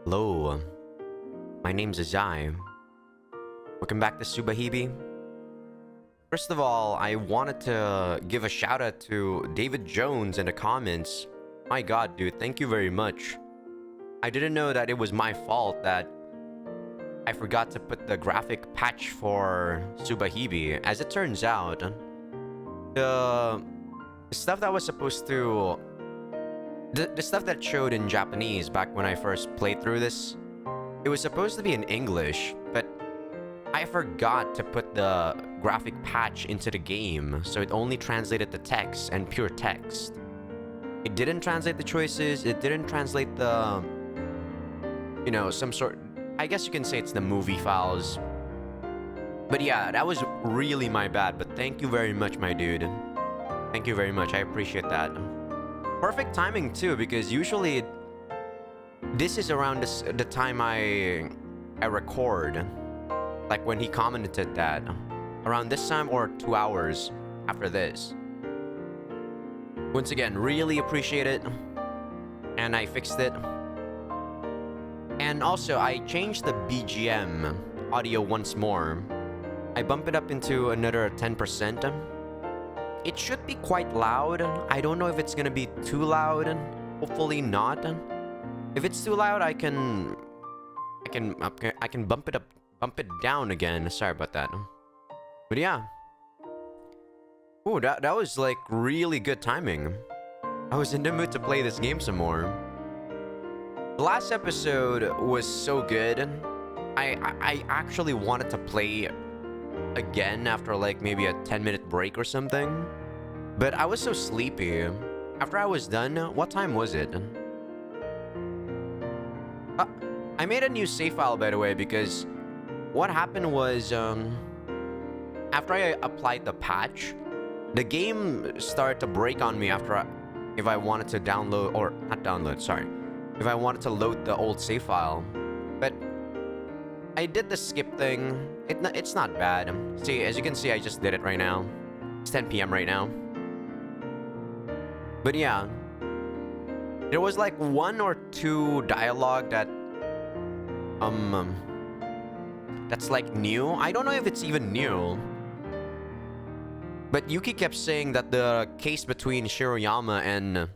Hello, my name's Azai. Welcome back to Subahibi. First of all, I wanted to give a shout out to David Jones in the comments. My god, dude, thank you very much. I didn't know that it was my fault that I forgot to put the graphic patch for Subahibi. As it turns out, the stuff that was supposed to... The stuff that showed in Japanese back when I first played through this, it was supposed to be in English, but I forgot to put the graphic patch into the game, so it only translated the text and pure text. It didn't translate the choices, it didn't translate the... You know, some sort... I guess you can say it's the movie files. But yeah, that was really my bad, but thank you very much, my dude. Thank you very much, I appreciate that. Perfect timing too, because usually this is around the time I record. Like when he commented that. Around this time or 2 hours after this. Once again, really appreciate it. And I fixed it. And also, I changed the BGM audio once more. I bumped it up into another 10%. It should be quite loud. I don't know if it's gonna be too loud. Hopefully not. If it's too loud, I can bump it down again. Sorry about that. But yeah. Ooh, that was like really good timing. I was in the mood to play this game some more. The last episode was so good. I actually wanted to play again after like maybe a 10-minute break or something, but I was so sleepy. After I was done, what time was it? I made a new save file, by the way, because what happened was after I applied the patch, the game started to break on me after if I wanted to download, or not download, sorry, if I wanted to load the old save file. But I did the skip thing. It's not bad. See, as you can see, I just did it right now. It's 10 p.m. right now. But yeah, there was like 1 or 2 dialogue that that's like new. I don't know if it's even new. But Yuki kept saying that the case between Shiroyama and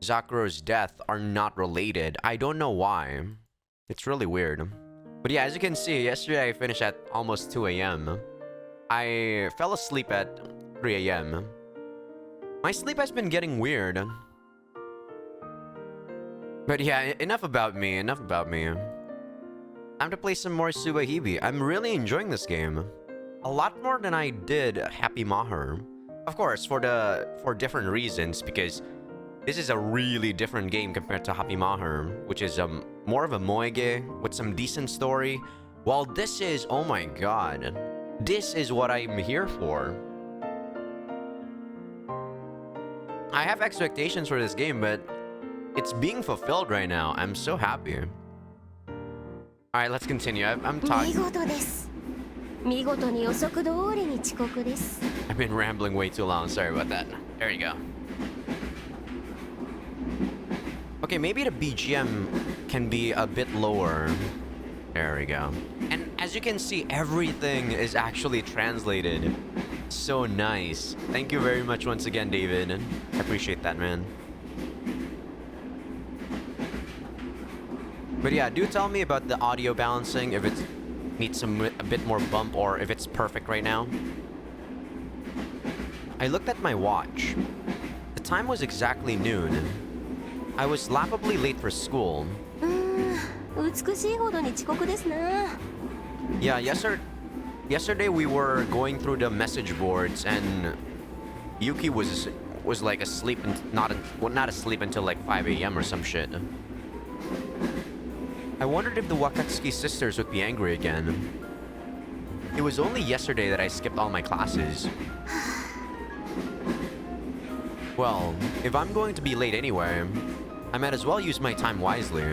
Zakuro's death are not related. I don't know why. It's really weird. But yeah, as you can see, yesterday I finished at almost 2 a.m. I fell asleep at 3 a.m. My sleep has been getting weird. But yeah, enough about me, enough about me. Time to play some more Subahibi. I'm really enjoying this game. A lot more than I did Happy Maher. Of course, for different reasons, because this is a really different game compared to Happy Maher, which is more of a moege with some decent story. While this is, oh my god, this is what I'm here for. I have expectations for this game, but it's being fulfilled right now. I'm so happy. Alright, let's continue. I'm talking. I've been rambling way too long. Sorry about that. There you go. Okay, maybe the BGM can be a bit lower. There we go. And as you can see, everything is actually translated. So nice. Thank you very much once again, David. I appreciate that, man. But yeah, do tell me about the audio balancing, if it needs a bit more bump or if it's perfect right now. I looked at my watch. The time was exactly noon. I was laughably late for school. Yeah, yesterday we were going through the message boards and Yuki was like asleep and not asleep until like 5 a.m. or some shit. I wondered if the Wakatsuki sisters would be angry again. It was only yesterday that I skipped all my classes. Well, if I'm going to be late anyway, I might as well use my time wisely.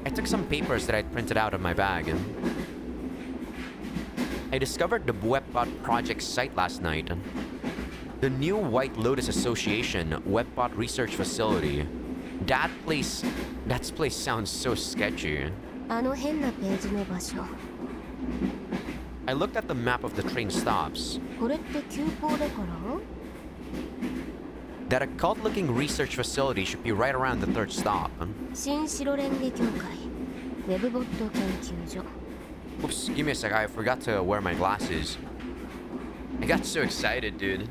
I took some papers that I'd printed out of my bag. I discovered the Webbot project site last night. The new White Lotus Association Webbot Research Facility. That place That place sounds so sketchy. あの変なページの場所。 I looked at the map of the train stops. これって急行だから？ That occult-looking research facility should be right around the third stop. 新白レンゲ協会ウェブボット研究所。 Oops, give me a sec, I forgot to wear my glasses. I got so excited, dude.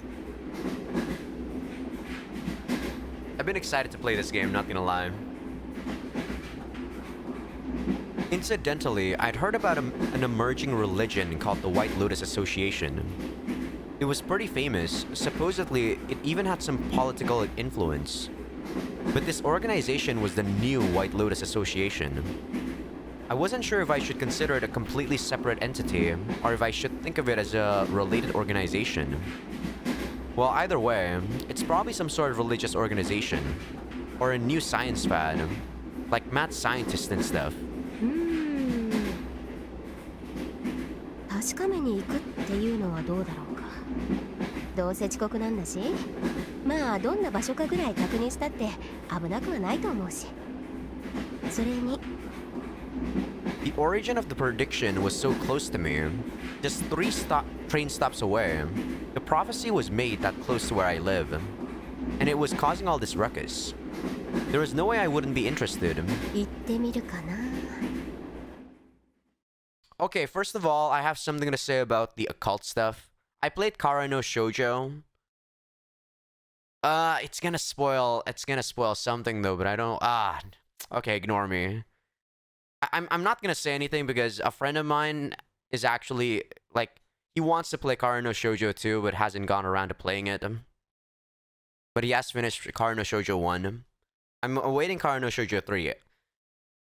I've been excited to play this game, not gonna lie. Incidentally, I'd heard about an emerging religion called the White Lotus Association. It was pretty famous. Supposedly, it even had some political influence. But this organization was the new White Lotus Association. I wasn't sure if I should consider it a completely separate entity, or if I should think of it as a related organization. Well, either way, it's probably some sort of religious organization, or a new science fad, like mad scientists and stuff. 確かめに行くっていうのはどうだろうか。どうせ遅刻なんだし、まあどんな場所かぐらい確認したって危なくはないと思うし。それに The origin of the prediction was so close to me, just 3 train stops away. The prophecy was made that close to where I live, and it was causing all this ruckus. There was no way I wouldn't be interested. 行ってみるかな。 Okay, first of all, I have something to say about the occult stuff. I played Kara no Shoujo. It's gonna spoil something though, but I don't okay, ignore me. I'm not gonna say anything because a friend of mine is actually like he wants to play Kara no Shoujo 2 but hasn't gone around to playing it. But he has finished Kara no Shoujo 1. I'm awaiting Kara no Shoujo 3.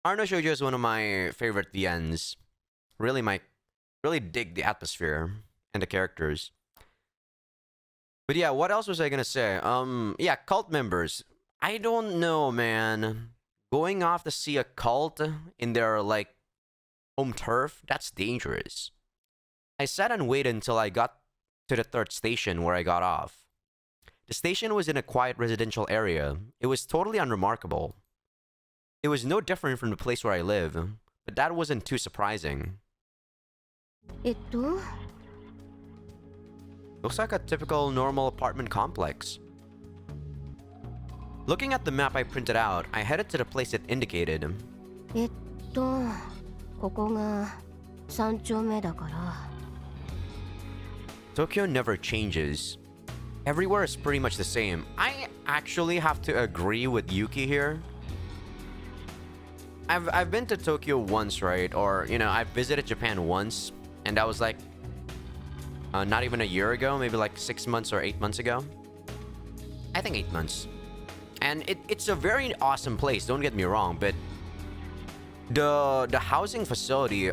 Kara no Shoujo is one of my favorite VNs. Really dig the atmosphere and the characters. But yeah, what else was I gonna say? Yeah, cult members. I don't know, man. Going off to see a cult in their, like, home turf, that's dangerous. I sat and waited until I got to the third station where I got off. The station was in a quiet residential area. It was totally unremarkable. It was no different from the place where I live, but that wasn't too surprising. Looks like a typical normal apartment complex. Looking at the map I printed out, I headed to the place it indicated. ここが3丁目だから。 Tokyo never changes. Everywhere is pretty much the same. I actually have to agree with Yuki here. I've been to Tokyo once, right? Or, you know, I've visited Japan once, and that was like not even a year ago, maybe like 6 months or 8 months ago. I think 8 months. And it's a very awesome place, don't get me wrong, but the housing facility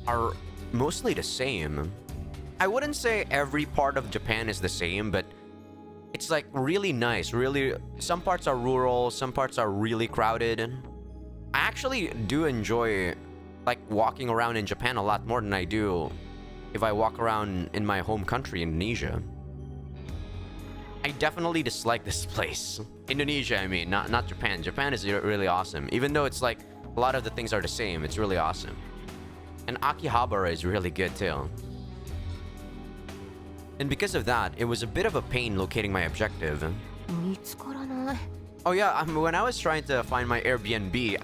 are mostly the same. I wouldn't say every part of Japan is the same, but it's like really nice. Really, some parts are rural, some parts are really crowded. I actually do enjoy like walking around in Japan a lot more than I do if I walk around in my home country, Indonesia. I definitely dislike this place. Indonesia, I mean, not Japan. Japan is really awesome. Even though it's like a lot of the things are the same, it's really awesome. And Akihabara is really good too. And because of that, it was a bit of a pain locating my objective. Oh yeah, when I was trying to find my Airbnb,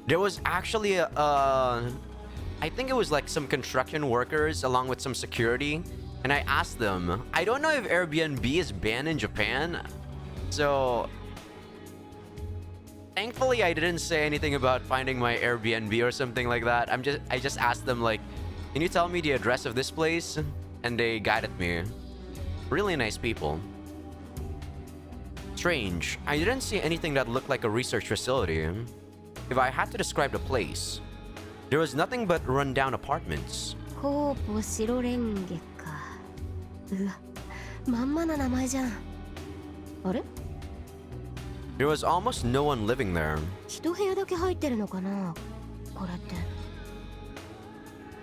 there was actually I think it was like some construction workers along with some security. And I asked them, I don't know if Airbnb is banned in Japan. So thankfully I didn't say anything about finding my Airbnb or something like that. I just asked them like, can you tell me the address of this place? And they guided me. Really nice people. Strange, I didn't see anything that looked like a research facility. If I had to describe the place, there was nothing but rundown apartments. コーポ白レンゲか。うわ、まんまな名前じゃん。あれ？ There was almost no one living there. 一部屋だけ入ってるのかな？これって。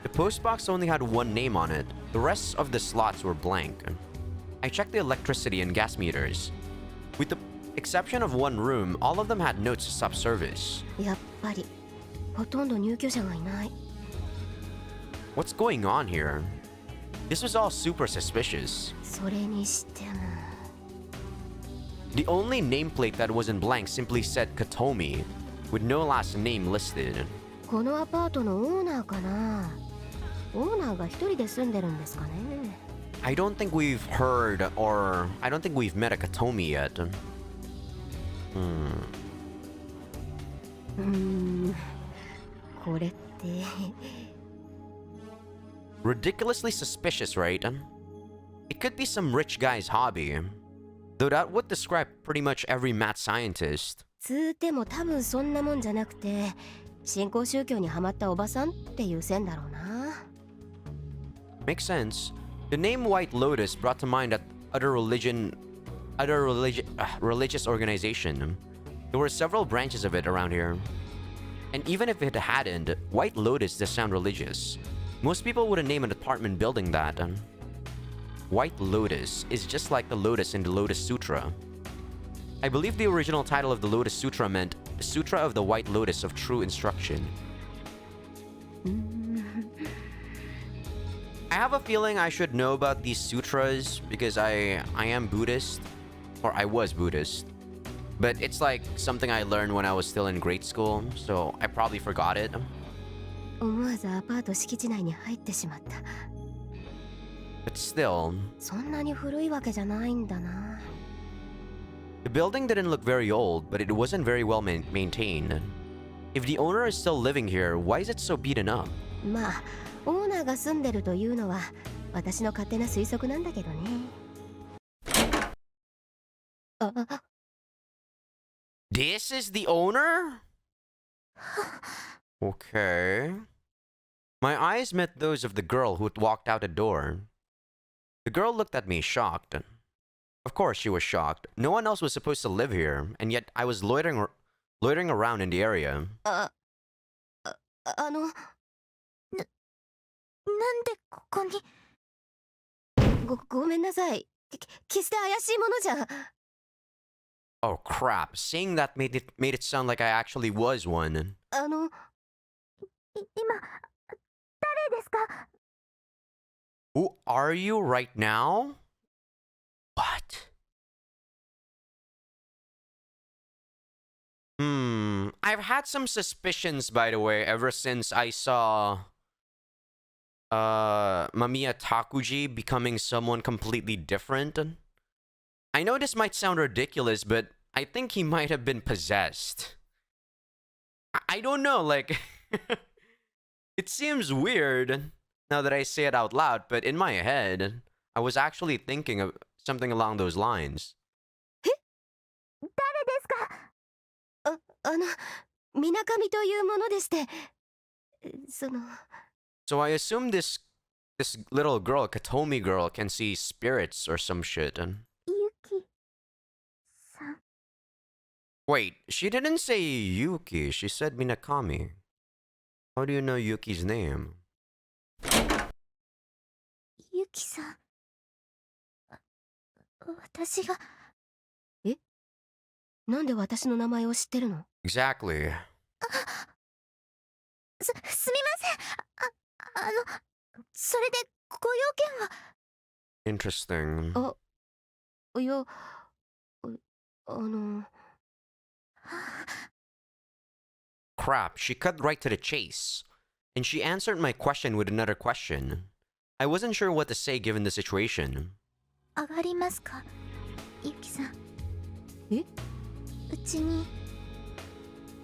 The postbox only had one name on it. The rest of the slots were blank. I checked the electricity and gas meters. exception of one room, all of them had notes to stop service. やっぱりほとんど入居者がいない。 What's going on here? This was all super suspicious. それにしても The only nameplate that wasn't blank simply said Katomi, with no last name listed. このアパートのオーナーかな。オーナーが一人で住んでるんですかね。 I don't think we've heard, or I don't think we've met a Katomi yet. これって Ridiculously suspicious, right? It could be some rich guy's hobby. Though that would describe pretty much every mad scientist. つーても多分そんなもんじゃなくて新興宗教にハマったおばさんっていう線だろうな。 Makes sense. The name White Lotus brought to mind that religious organization. There were several branches of it around here. And even if it hadn't, White Lotus does sound religious. Most people wouldn't name an apartment building that. White Lotus is just like the lotus in the Lotus Sutra. I believe the original title of the Lotus Sutra meant Sutra of the White Lotus of True Instruction. I have a feeling I should know about these sutras because I am Buddhist, or I was Buddhist. But it's like something I learned when I was still in grade school, so I probably forgot it. 思わずアパート敷地内に入ってしまった。 But still, そんなに古いわけじゃないんだな。 the building didn't look very old, but it wasn't very well maintained. If the owner is still living here, why is it so beaten up? まあオーナーが住んでるというのは私の勝手な推測なんだけどね。あ、 This is the owner? Okay. My eyes met those of the girl who had walked out the door. The girl looked at me, shocked. Of course she was shocked. No one else was supposed to live here, and yet I was loitering around in the area. なんでここに。ごめんなさい。決して怪しいものじゃ。 Oh crap, saying that made it sound like I actually was one. 今誰ですか？ Who are you right now? What? I've had some suspicions, by the way, ever since I saw Mamiya Takuji becoming someone completely different. I know this might sound ridiculous, but I think he might have been possessed. I don't know, like it seems weird now that I say it out loud, but in my head, I was actually thinking of something along those lines. 誰ですか？みなかみというものでして、So I assume this little girl, Katomi girl, can see spirits or some shit. Yuki-san. Wait, she didn't say Yuki, she said Minakami. How do you know Yuki's name? Yuki-san. 私が。え？なんで私の名前を知ってるの？ Exactly. すみません。それでご用件は？ Interesting. いや、Crap, she cut right to the chase. And she answered my question with another question. I wasn't sure what to say given the situation. 上がりますか？ゆきさん。え？うちに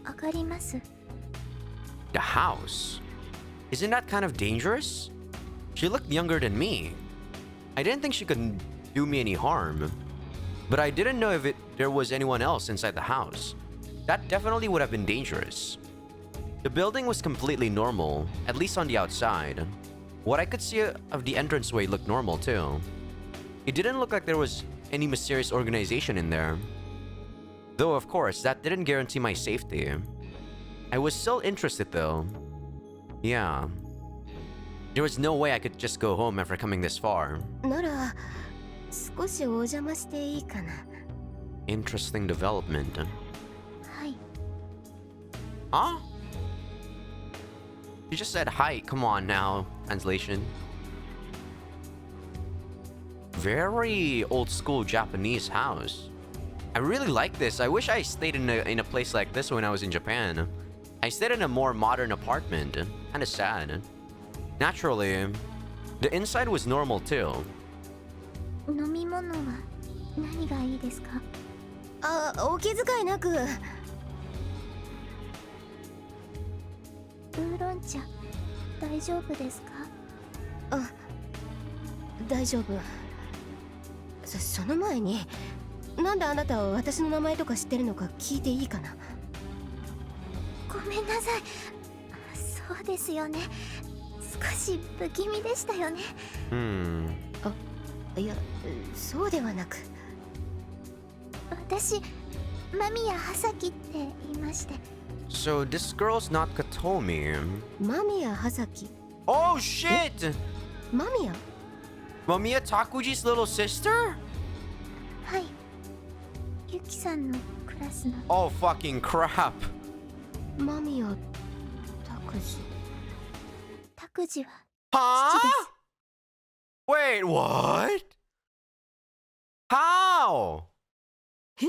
上がります。 The house? Isn't that kind of dangerous? She looked younger than me. I didn't think she could do me any harm. But I didn't know if there was anyone else inside the house. That definitely would have been dangerous. The building was completely normal, at least on the outside. What I could see of the entranceway looked normal too. It didn't look like there was any mysterious organization in there. Though of course, that didn't guarantee my safety. I was still interested though. Yeah. There was no way I could just go home after coming this far. なら、少しお邪魔していいかな。Interesting development. はい。 Huh? You just said hi. Come on now. Translation. Very old school Japanese house. I really like this. I wish I stayed in a place like this when I was in Japan. I stayed in a more modern apartment. Kind of sad. Naturally, the inside was normal too. 飲み物は何がいいですか？あ、お気遣いなく。ウーロン茶大丈夫ですか？あ、大丈夫。その前に、なんであなたは私の名前とか知ってるのか聞いていいかな？ごめんなさい。そうですよね。少し不気味でしたよね。いや、そうではなく。私、間宮葉咲って言いまして。So this girl's not Katomi. 間宮葉咲。 Oh shit! 間宮？ Mamiya Takuji's little sister? はい。ゆきさんのクラスの。 Oh fucking crap. 間宮拓司。拓司は Huh? 父です。 Wait, what? How? Eh?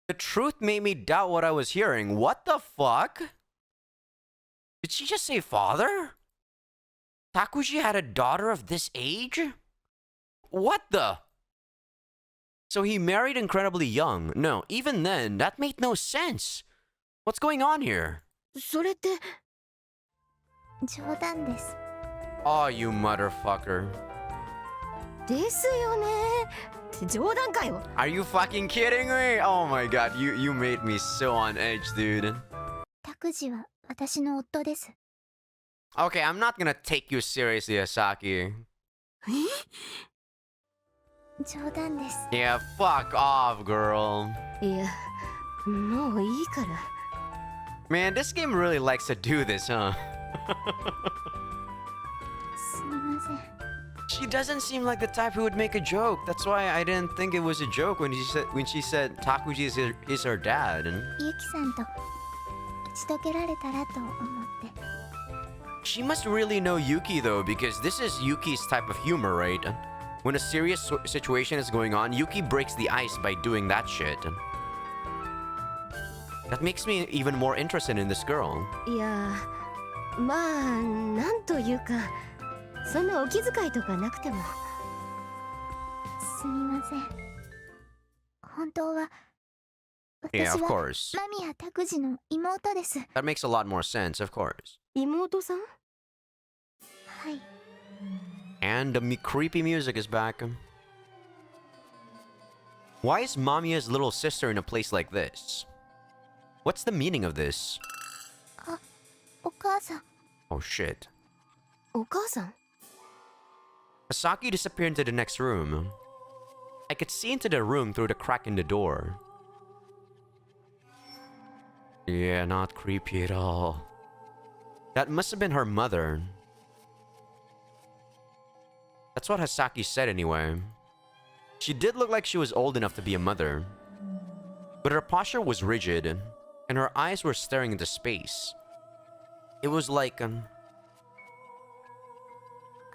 The truth made me doubt what I was hearing. What the fuck? Did she just say father? Takuji had a daughter of this age? What the? So he married incredibly young. No, even then, that made no sense. What's going on here? それって。冗談です。 Oh, you motherfucker. ですよね。冗談かよ。 Are you fucking kidding me? Oh my god, you made me so on edge, dude. 拓司は私の夫です。 Okay, I'm not gonna take you seriously, Asaki. 冗談です。 Yeah, fuck off, girl. いや、もういいから。 Man, this game really likes to do this, huh? すみません。 She doesn't seem like the type who would make a joke. That's why I didn't think it was a joke when she said Takuji is her dad. ゆきさんと打ち解けられたらと思って。 She must really know Yuki though, because this is Yuki's type of humor, right? When a serious situation is going on, Yuki breaks the ice by doing that shit. That makes me even more interested in this girl. いや、まあ、なんというか、そんなお気遣いとかなくても。すみません。本当は Yeah, 私 of は course. 間宮拓司の妹です。 That makes a lot more sense, of course. 妹さん？はい。 And the creepy music is back. Why is Mamiya's little sister in a place like this? What's the meaning of this? あ、お母さん。 Oh shit. お母さん？ Asaki disappeared into the next room. I could see into the room through the crack in the door. Yeah, not creepy at all. That must have been her mother. That's what Hasaki said anyway. She did look like she was old enough to be a mother. But her posture was rigid, and her eyes were staring into space. It was like,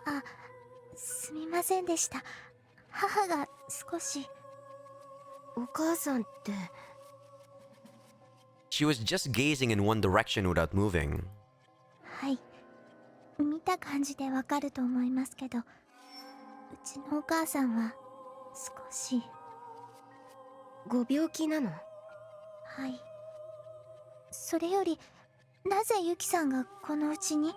あ、すみませんでした。母が少し。お母さんって。 she was just gazing in one direction without moving. はい。見た感じでわかると思いますけど、うちのお母さんは少し。ご病気なの？はい。それより、なぜユキさんがこのうちに？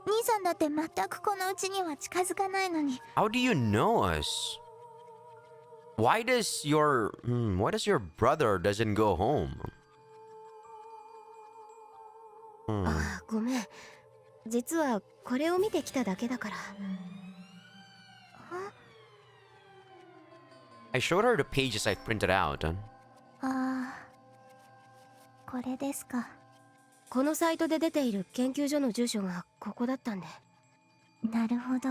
兄さんだって全くこのうちには近づかないのに。 How do you know us? Why does your brother doesn't go home? あ、ごめん。実はこれを見てきただけだから。I showed her the pages I printed out. ああ、これですか。このサイトで出ている研究所の住所がここだったんで。なるほど。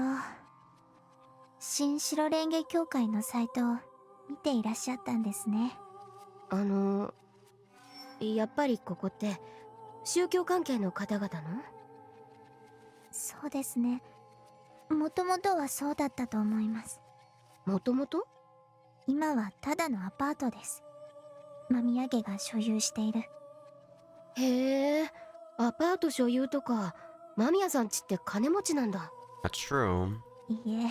新白レンゲ協会のサイトを見ていらっしゃったんですね。やっぱりここって宗教関係の方々の？そうですね。もともとはそうだったと思います。もともと？今はただのアパートです。間宮家が所有している。へえ、アパート所有とか間宮さんちって金持ちなんだ。 That's true. いいえ、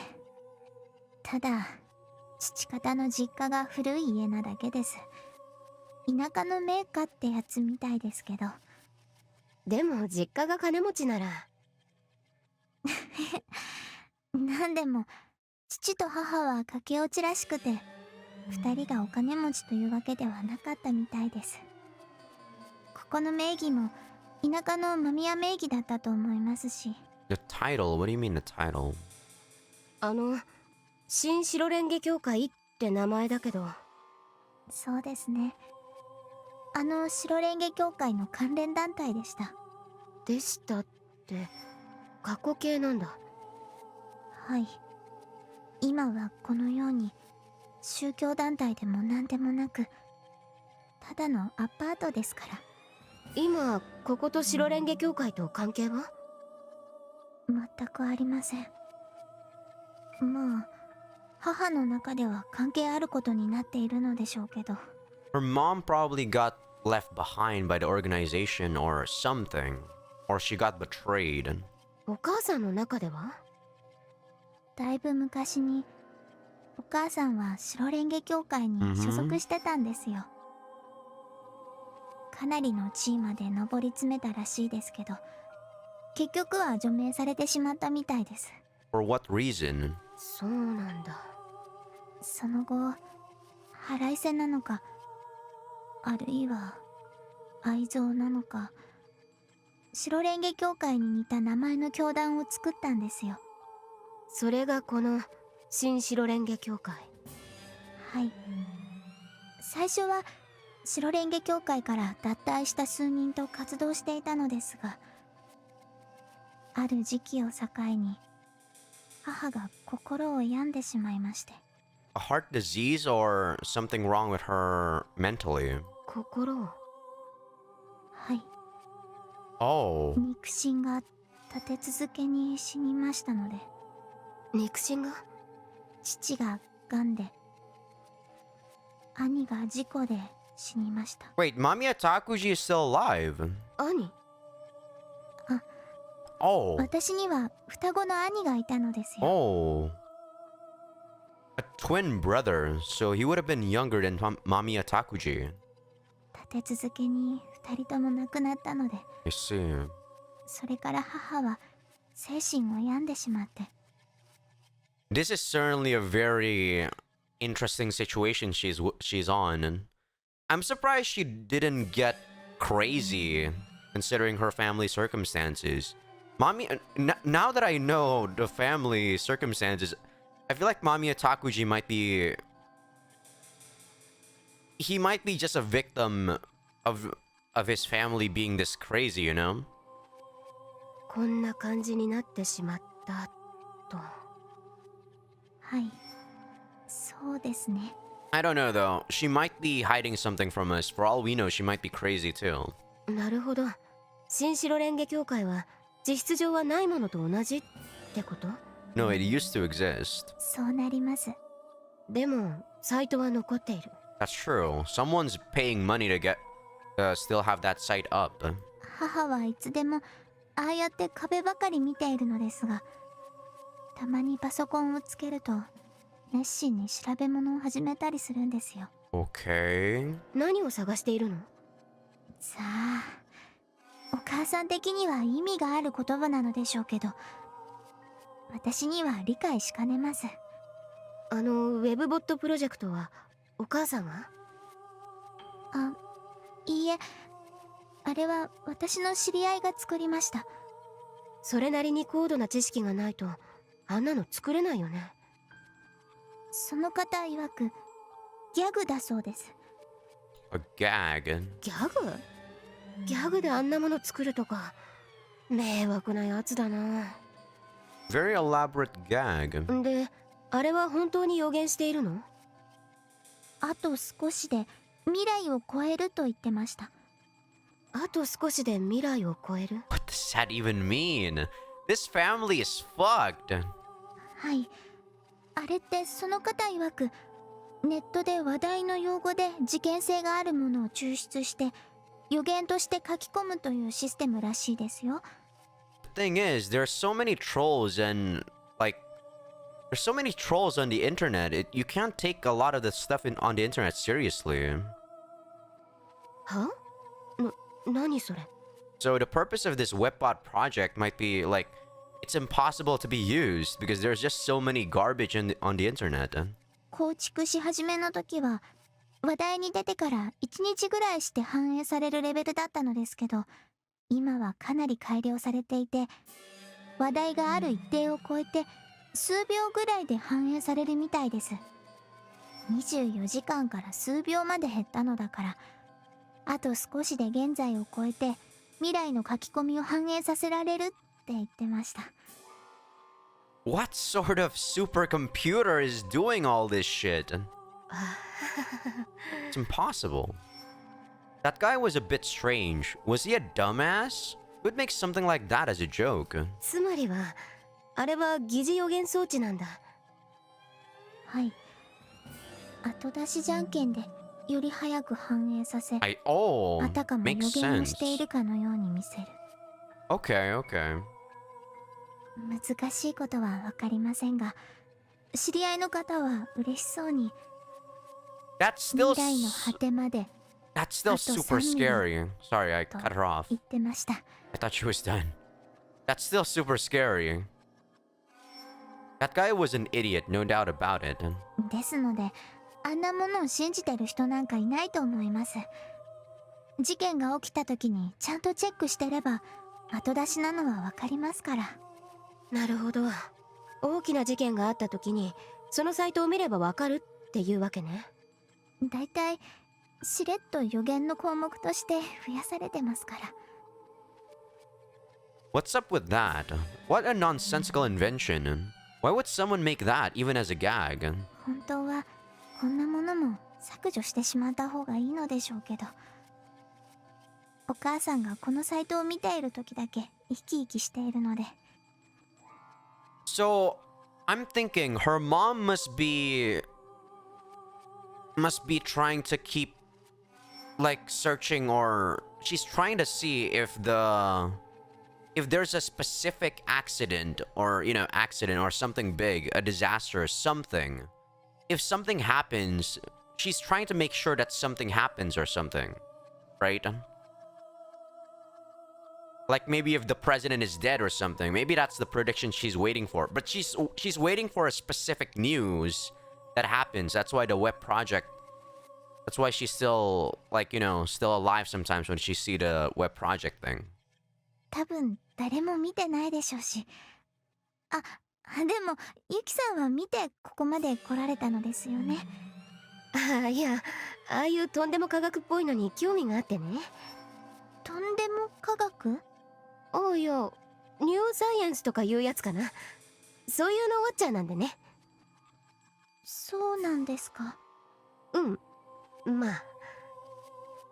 ただ父方の実家が古い家なだけです。田舎の名家ってやつみたいですけど。でも実家が金持ちなら。なんでも父と母は駆け落ちらしくて、二人がお金持ちというわけではなかったみたいです。ここの名義も田舎の間宮名義だったと思いますし。 The title? What do you mean the title? 新白レンゲ協会って名前だけど。そうですね。白レンゲ協会の関連団体でした。でしたって過去形なんだ。はい。今はこのように宗教団体でも何でもなく、ただのアパートですから。今ここと白レンゲ協会と関係は？全くありません。まあ母の中では関係あることになっているのでしょうけど。 Her mom probably got left behind by the organization or something. Or she got betrayed. お母さんの中では？だいぶ昔にお母さんは白レンゲ協会に所属してたんですよ。かなりの地位まで上り詰めたらしいですけど、結局は除名されてしまったみたいです。 For what reason? そうなんだ。その後腹いせなのか、あるいは愛憎なのか、白レンゲ協会に似た名前の教団を作ったんですよ。それがこの新白レンゲ協会。はい。最初は白レンゲ協会から脱退した数人と活動していたのですが、ある時期を境に母が心を病んでしまいまして。 A heart disease or something wrong with her mentally? 心を？はい。 Oh. 肉親が立て続けに死にましたので。肉親が？父が癌で、兄が事故で死にました。 Wait, Mamiya Takuji is still alive? 兄？Oh. 私には双子の兄がいたのですよ。 Oh. A twin brother, so he would have been younger than Mamiya Takuji. 立て続けに二人とも亡くなったので、 I see. それから母は精神を病んでしまって。 This is certainly a very interesting situation she's on. And I'm surprised she didn't get crazy considering her family circumstances. Mommy, now that I know the family circumstances, I feel like Mamiya Takuji might be... He might be just a victim of his family being this crazy, you know? こんな感じになってしまったと。はい、そうですね。 I don't know though. She might be hiding something from us. For all we know, she might be crazy too. なるほど。新白レンゲ協会は実質上はないものと同じってこと？ No, it used to exist. そうなります。でもサイトは残っている。 That's true. Someone's paying money to still have that site up. 母はいつでもああやって壁ばかり見ているのですが、たまにパソコンをつけると熱心に調べ物を始めたりするんですよ。 Okay. 何を探しているの？さあ、お母さん的には意味がある言葉なのでしょうけど、私には理解しかねます。ウェブボットプロジェクトはお母さんが？あ、いいえ、あれは私の知り合いが作りました。それなりに高度な知識がないとあんなの作れないよね。その方曰くギャグだそうです。 A gag. ギャグ？ギャグであんなもの作るとか迷惑なやつだな。 Very elaborate gag. で、あれは本当に予言しているの？あと少しで未来を超えると言ってました。あと少しで未来を超える？ What does that even mean? This family is fucked. はい。あれってその方曰く、ネットで話題の用語で事件性があるものを抽出して予言として書き込むというシステムらしいですよ。The thing is, there are so many trolls and like there's so many trolls on the internet. You can't take a lot of the stuff on the internet seriously. は？何それ？ So the purpose of this webbot project might be like it's impossible to be used because there's just so many garbage on the internet. 構築し始めの時は話題に出てから1日ぐらいして反映されるレベルだったのですけど、今はかなり改良されていて、話題がある一定を超えて数秒ぐらいで反映されるみたいです。24時間から数秒まで減ったのだから、あと少しで現在を超えて未来の書き込みを反映させられるって言ってました。What sort of supercomputer is doing all this shit? It's impossible. That guy was a bit strange. Was he a dumbass? Who would make something like that as a joke? つまりはあれは疑似予言装置なんだ。はい。後出しじゃんけんでより早く反映させ、Oh, あたかも予 makes 言を sense. しているかのように見せる。Okay, okay. 難しいことはわかりませんが、知り合いの方は嬉しそうに That's 未 still 来の果てまで that's still super scary. Sorry, I と cut her off. 言ってました。 I thought she was done. That's still super scary. That guy was an idiot, no doubt about it. ですので、あんなものを信じてる人なんかいないと思います。事件が起きた時にちゃんとチェックしてれば後出しなのはわかりますから。なるほど。大きな事件があった時にそのサイトを見ればわかるっていうわけね。だいたいしれっと予言の項目として増やされてますから。What's up with that? What a nonsensical invention. Why would someone make that even as a gag? 本当はこんなものも削除してしまった方がいいのでしょうけど、お母さんがこのサイトを見ている時だけ生き生きしているので。 So, I'm thinking her mom must be trying to keep like searching, or she's trying to see if there's a specific accident or accident or something big, a disaster or something. If something happens, she's trying to make sure that something happens or something, right? Like maybe if the president is dead or something, maybe that's the prediction she's waiting for. But she's waiting for a specific news that happens. That's why the web project, that's why she's still like, still alive sometimes when she see the web project thing. 多分誰も見てないでしょうし。あ、でもユキさんは見てここまで来られたのですよね。いや、ああいうとんでも科学っぽいのに興味があってね。とんでも科学？いや、ニューサイエンスとかいうやつかな。そういうのウォッチャーなんでね。そうなんですか。うん、まあ。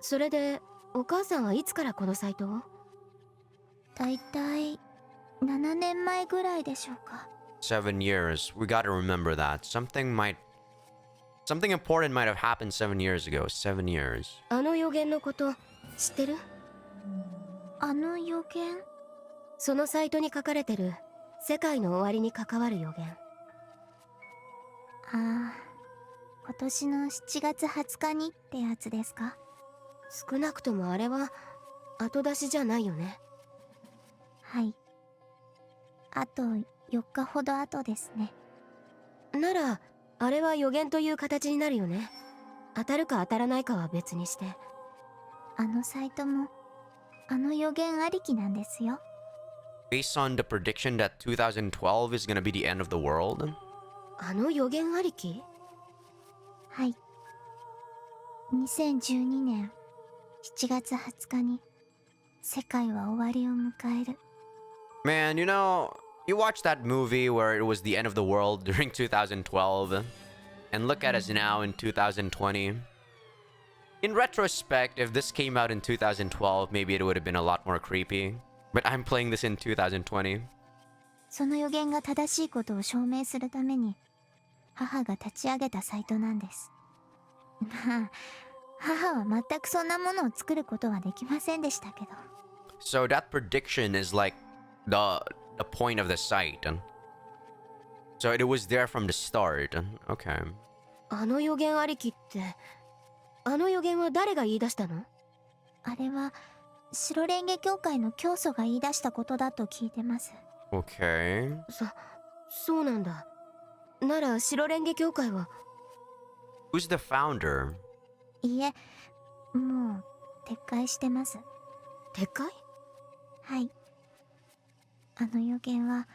それでお母さんはいつからこのサイトを？だいたい7年前ぐらいでしょうか。7 years. We gotta remember that. Something important might have happened 7 years ago. 7 years. あの予言のこと知ってる？あの予言？そのサイトに書かれてる世界の終わりに関わる予言。ああ、今年の7月20日にってやつですか？少なくともあれは後出しじゃないよね。はい。あと4日ほど後ですね。ならあれは予言という形になるよね。当たるか当たらないかは別にして。あのサイトもあの予言ありきなんですよ。Based on the prediction that 2012 is gonna be the end of the world? あの予言ありき？はい。2012年7月20日に世界は終わりを迎える。Man, you watched that movie where it was the end of the world during 2012, and look at us now in 2020. In retrospect, if this came out in 2012, maybe it would have been a lot more creepy. But I'm playing this in 2020. その予言が正しいことを証明するために母が立ち上げたサイトなんです。まあ母は全くそんなものを作ることはできませんでしたけど。 So that prediction is like the point of the site. So it was there from the start. Okay. あの予言ありきって、あの予言は誰が言い出したの？あれは白蓮華教会の教祖が言い出したことだと聞いてます。 Okay. そうなんだ。なら白蓮華教会は Who's the founder? いいえ、もう撤回してます。撤回？はい。あの予言は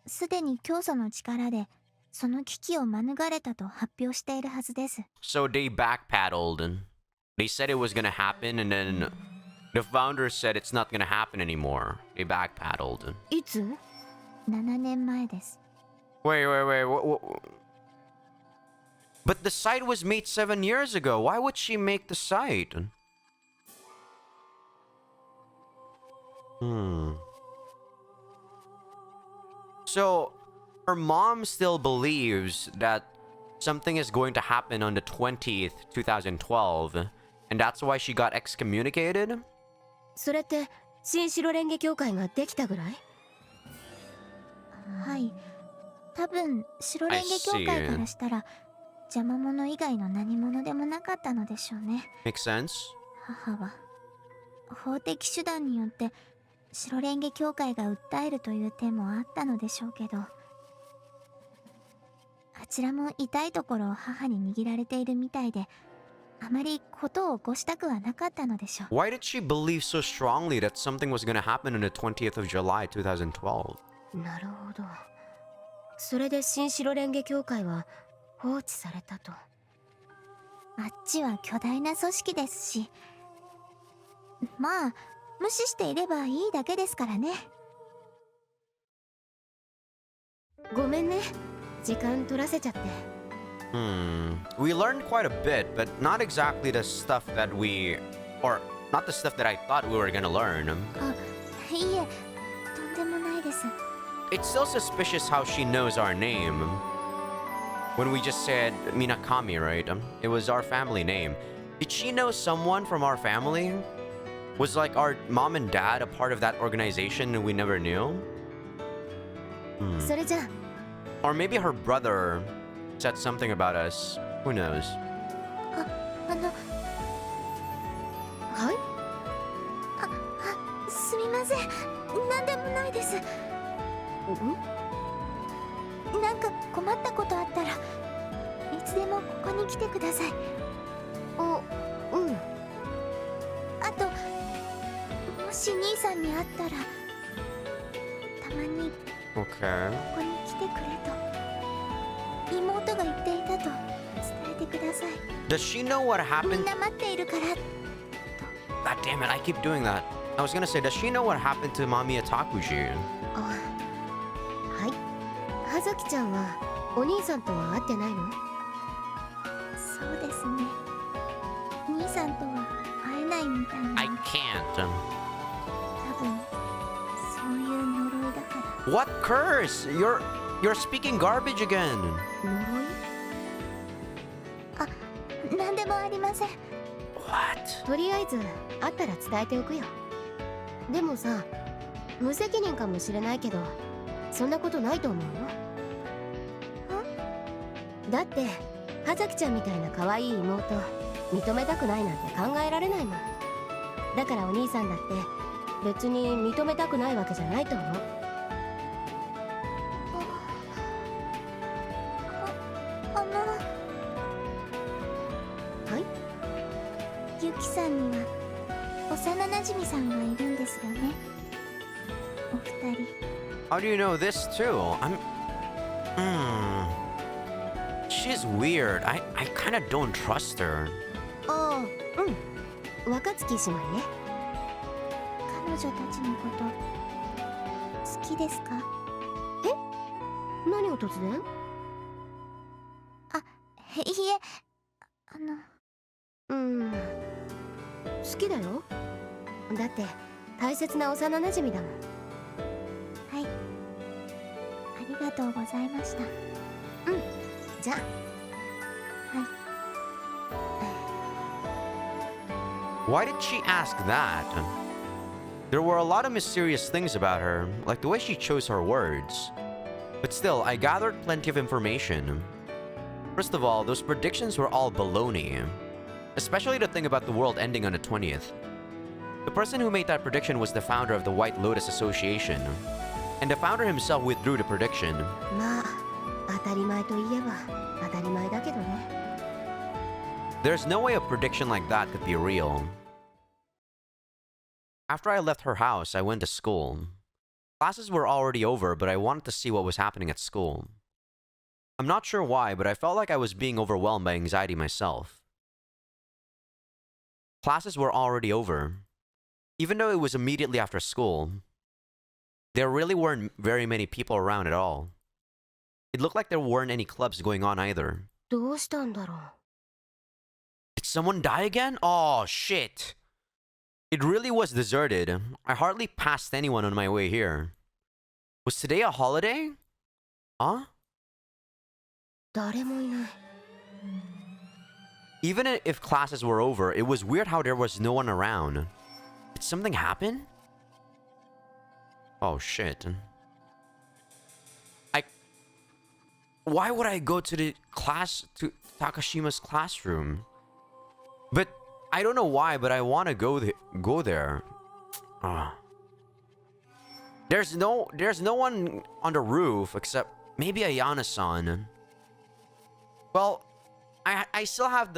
すでに教祖の力でその危機を免れたと発表しているはずです。 So they backpedaled and they said it was gonna happen, and then the founder said it's not gonna happen anymore. They backpedaled. いつ7年前です。 Wait. But the site was made 7 years ago. Why would she make the site? So, her mom still believes that something is going to happen on the 20th, 2012, and that's why she got excommunicated? それって新白蓮華教会ができたぐらい？はい。多分白蓮華教会からしたら邪魔者以外の何者でもなかったのでしょうね。 Makes sense? 母は法的手段によって白蓮華教会が訴えるという点もあったのでしょうけど、あちらも痛いところを母に握られているみたいで、あまりことを起こしたくはなかったのでしょう。 Why did she believe so strongly that something was going to happen on the 20th of July, 2012? なるほど。それで新白蓮華教会は放置されたと。あっちは巨大な組織ですし、まあ無視していればいいだけですからね。ごめんね、時間取らせちゃって。We learned quite a bit, but not exactly the stuff that or not the stuff that I thought we were gonna learn. あ、いいえ、とんでもないです。 It's still suspicious how she knows our name. When we just said Minakami, right? It was our family name. Did she know someone from our family? Was like our mom and dad a part of that organization and we never knew? それじゃあ、 Or maybe her brother said something about us. Who knows? はい？すみません、なんでもないです。なんか困ったことあったらいつでもここに来てください。あ、うん。あと、もし兄さんに会ったらたまに Okay. ここに来てくれと妹が言っていたと伝えてください。 Does she know what み happened? んな待っているから。 God damn it, I keep doing that. I was gonna say, does she know what happened to Mamiya Takuji? あ、はい。葉月ちゃんはお兄さんとは会ってないの？そうですね。兄さんとは会えないみたいな。 I can't. 多分そういう呪いだから。 What curse? You're speaking garbage again. 呪い？あ、なんでもありません。 What? とりあえず会ったら伝えておくよ。でもさ、無責任かもしれないけど、そんなことないと思うよ。だって葉月ちゃんみたいな可愛い妹認めたくないなんて考えられないもん。だからお兄さんだって別に認めたくないわけじゃないと思う。はい？ユキさんには幼なじみさんがいるんですよね。お二人。 How do you know this too? She's weird. I kind of don't trust her. ああ、うん。若月姉妹ね。彼女たちのこと好きですか？何を突然？あ、いえ、好きだよ。だって大切な幼馴染だもん。はい。ありがとうございました。じゃあ。Why did she ask that? There were a lot of mysterious things about her, like the way she chose her words. But still, I gathered plenty of information. First of all, those predictions were all baloney. Especially the thing about the world ending on the 20th. The person who made that prediction was the founder of the White Lotus Association. And the founder himself withdrew the prediction. まあ、当たり前といえば当たり前だけどね。There's no way a prediction like that could be real. After I left her house, I went to school. Classes were already over, but I wanted to see what was happening at school. I'm not sure why, but I felt like I was being overwhelmed by anxiety myself. Classes were already over. Even though it was immediately after school, there really weren't very many people around at all. It looked like there weren't any clubs going on either. どうしたんだろう。Did someone die again? Oh, shit. It really was deserted. I hardly passed anyone on my way here. Was today a holiday? Huh? 誰もいない。Even if classes were over, it was weird how there was no one around. Did something happen? Oh, shit. Why would I go to to Takashima's classroom? But I don't know why, but I want to go there. There's no one on the roof except maybe Ayana-san. Well, I still have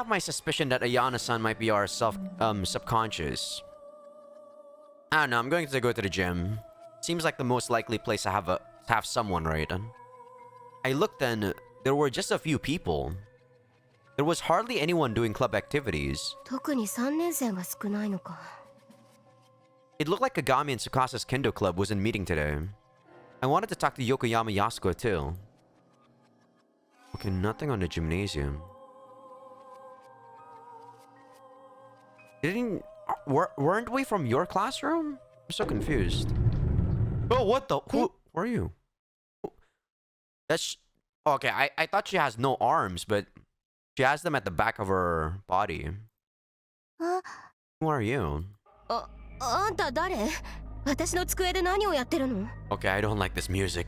my suspicion that Ayana-san might be our subconscious. I don't know, I'm going to go to the gym. Seems like the most likely place to have someone, right? I looked and there were just a few people. There was hardly anyone doing club activities. 特に3年生が少ないのか。It looked like Kagami and Tsukasa's kendo club wasn't meeting today. I wanted to talk to Yokoyama Yasuko too. Okay, nothing on the gymnasium. Weren't we from your classroom? I'm so confused. Oh, what the? Who are you? That's... Okay, I thought she has no arms, but she has them at the back of her body. Who are you? あんた誰？私の机で何をやってるの？ Okay, I don't like this music.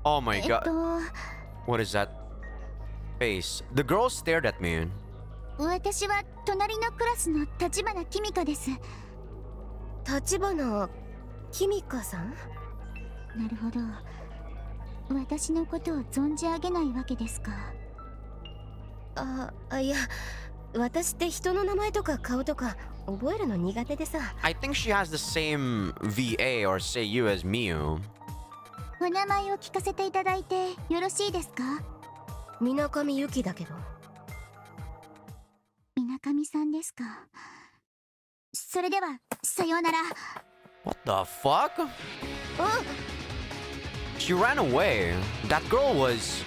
Oh my god. What is that face? The girl stared at me. 私は隣のクラスの立花君香です。立花君香さん？なるほど。私のことを存じ上げないわけですか。いや、私って人の名前とか顔とか覚えるの苦手でさ。I think she has the same VA or Seiyu as Miyu. お名前を聞かせていただいてよろしいですか？水上由紀だけど。水上さんですか。それではさようなら。What the fuck? She ran away. That girl was...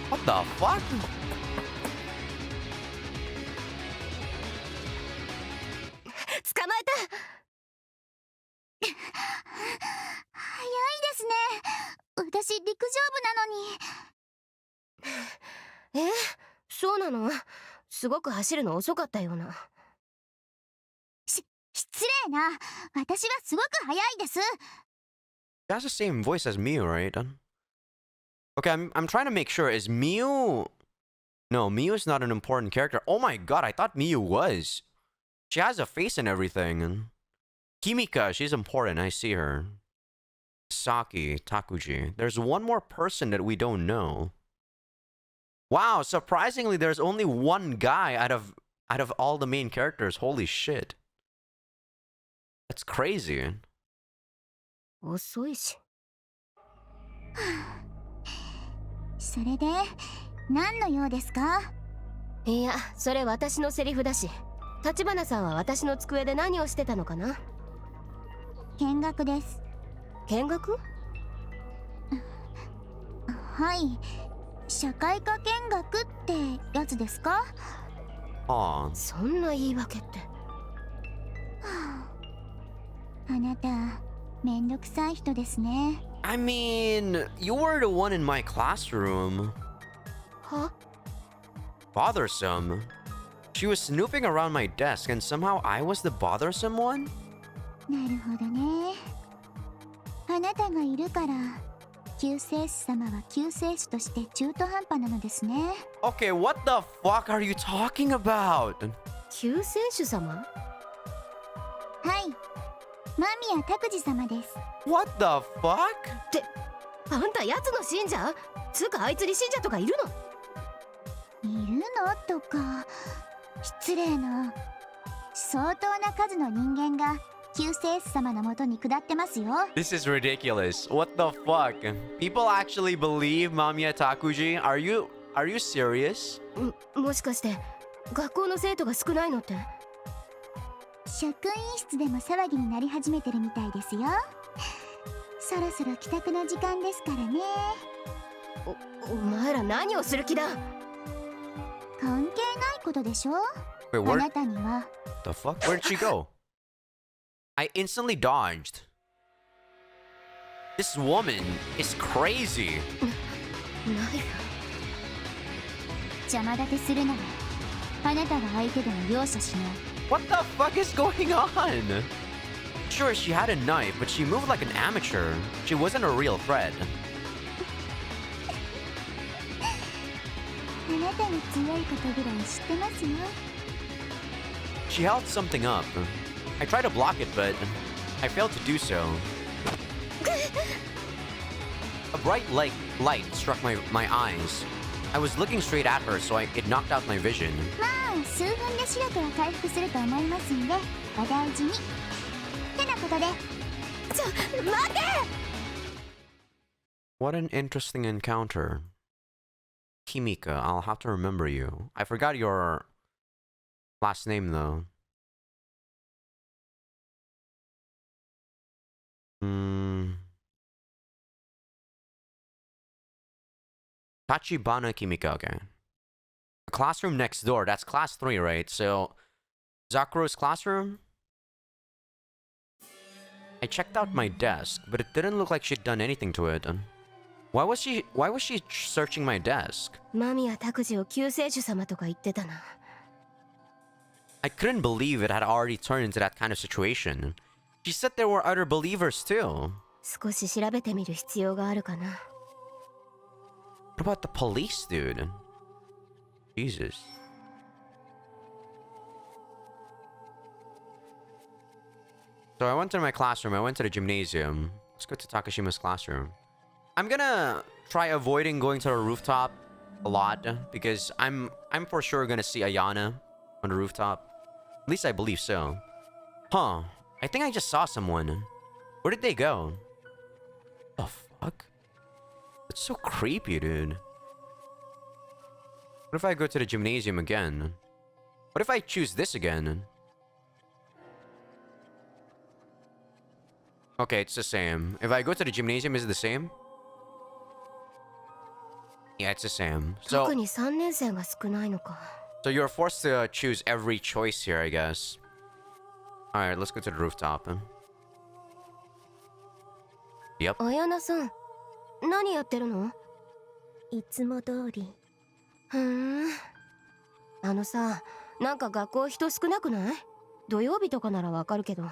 What the fuck?早いですね。私陸上部なのに。そうなの？すごく走るの遅かったような。失礼な。私はすごく早いです。She has the same voice as Miyu, right? Okay, I'm trying to make sure. Is Miyu... No, Miyu is not an important character. Oh my god, I thought Miyu was. She has a face and everything. Kimika, she's important. I see her. Saki, Takuji. There's one more person that we don't know. Wow, surprisingly, there's only one guy out of all the main characters. Holy shit. That's crazy. 遅いし。それで何の用ですか？いや、それ私のセリフだし。立花さんは私の机で何をしてたのかな？見学です。見学？はい。社会科見学ってやつですか？ Aw. そんな言い訳って。あなた、めんどくさい人ですね。I mean, you were the one in my classroom. は？ Bothersome. She was snooping around my desk and somehow I was the bothersome one? なるほどね。あなたがいるから、救世主様は救世主として中途半端なのですね。Okay, what the fuck are you talking about? 救世主様？はい。間宮拓司様です。What the fuck? ってあんた奴の信者？つうかあいつに信者とかいるの？いるのとか、失礼な。相当な数の人間が救世主様のもとに下ってますよ。This is ridiculous. What the fuck? People actually believe Mamiya Takuji? Are you serious? もしかして学校の生徒が少ないのって？職員室でも騒ぎになり始めてるみたいですよ。そろそろ帰宅の時間ですからね。お前ら何をする気だ？関係ないことでしょ。 Wait, あ where なたには。 the fuck? Where did she go? I instantly dodged. This woman is crazy. ナイフ？邪魔立てするならあなたが相手でも容赦しない。 What the fuck is going on? Sure, she had a knife, but she moved like an amateur. She wasn't a real threat. あなたに強いことぐらい知ってますよ。 She held something up. I tried to block it, but I failed to do so. A bright light struck my eyes. I was looking straight at her, so it knocked out my vision. まあ数分で視力は回復すると思いますんで、お大事に。てなことで。待て！ What an interesting encounter. Kimika, I'll have to remember you. I forgot your last name, though. Tachibana Kimika, okay. The classroom next door, that's class 3, right? So, Zakuro's classroom? I checked out my desk, but it didn't look like she'd done anything to it. Why was she searching my desk? 間宮拓司を救世主様とか言ってたな。I couldn't believe it had already turned into that kind of situation. She said there were other believers too. 少し調べてみる必要があるかな。What about the police, dude? Jesus. So I went to my classroom. I went to the gymnasium. Let's go to Takashima's classroom. I'm gonna try avoiding going to the rooftop a lot because I'm for sure gonna see Ayana on the rooftop. At least I believe so. Huh. I think I just saw someone. Where did they go? The fuck? It's so creepy, dude. What if I go to the gymnasium again? What if I choose this again? Okay, it's the same. If I go to the gymnasium, is it the same? Yeah, it's the same. 特に3年生が少ないのか。So you're forced to choose every choice here, I guess. Alright, let's go to the rooftop. Yep. 綾菜さん、何やってるの？いつも通り。ふーん。あのさ、なんか学校人少なくない？土曜日とかならわかるけど、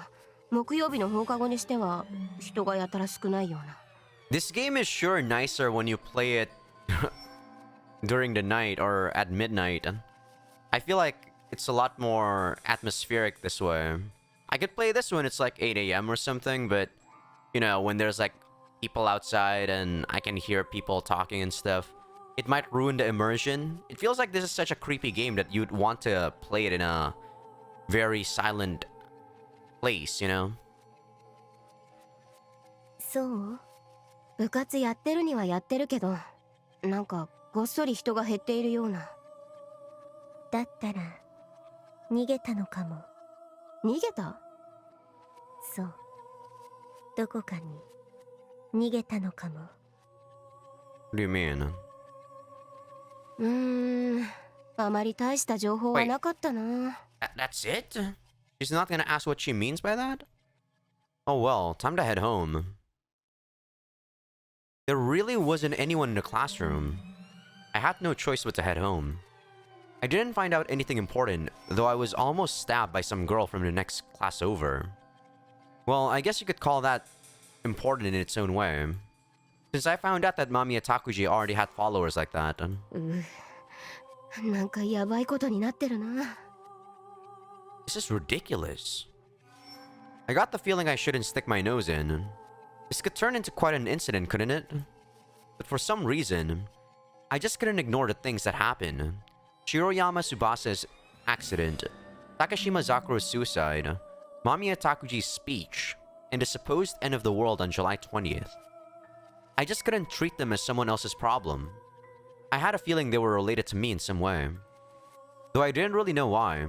木曜日の放課後にしては人がやたら少ないような。This game is sure nicer when you play it during the night or at midnight. I feel like it's a lot more atmospheric this way. I could play this when it's like 8 a.m. or something, but you know, when there's like people outside and I can hear people talking and stuff, it might ruin the immersion. It feels like this is such a creepy game that you'd want to play it in a very silent place, you know? そう？部活やってるにはやってるけど、なんかごっそり人が減っているような。だったら逃げたのかも。逃げた？そう。どこかに逃げたのかも。What do you mean? あまり大した情報はなかったな。That's it? She's not gonna ask what she means by that? Oh well, time to head home. There really wasn't anyone in the classroom. I had no choice but to head home. I didn't find out anything important, though I was almost stabbed by some girl from the next class over. Well, I guess you could call that important in its own way. Since I found out that Mamiya Takuji already had followers like that. なんかやばいことになってるな。This is ridiculous. I got the feeling I shouldn't stick my nose in. This could turn into quite an incident, couldn't it? But for some reason, I just couldn't ignore the things that happened. Shiroyama Tsubasa's accident, Takashima Zakuro's suicide, Mamiya Takuji's speech, and the supposed end of the world on July 20th. I just couldn't treat them as someone else's problem. I had a feeling they were related to me in some way, though I didn't really know why.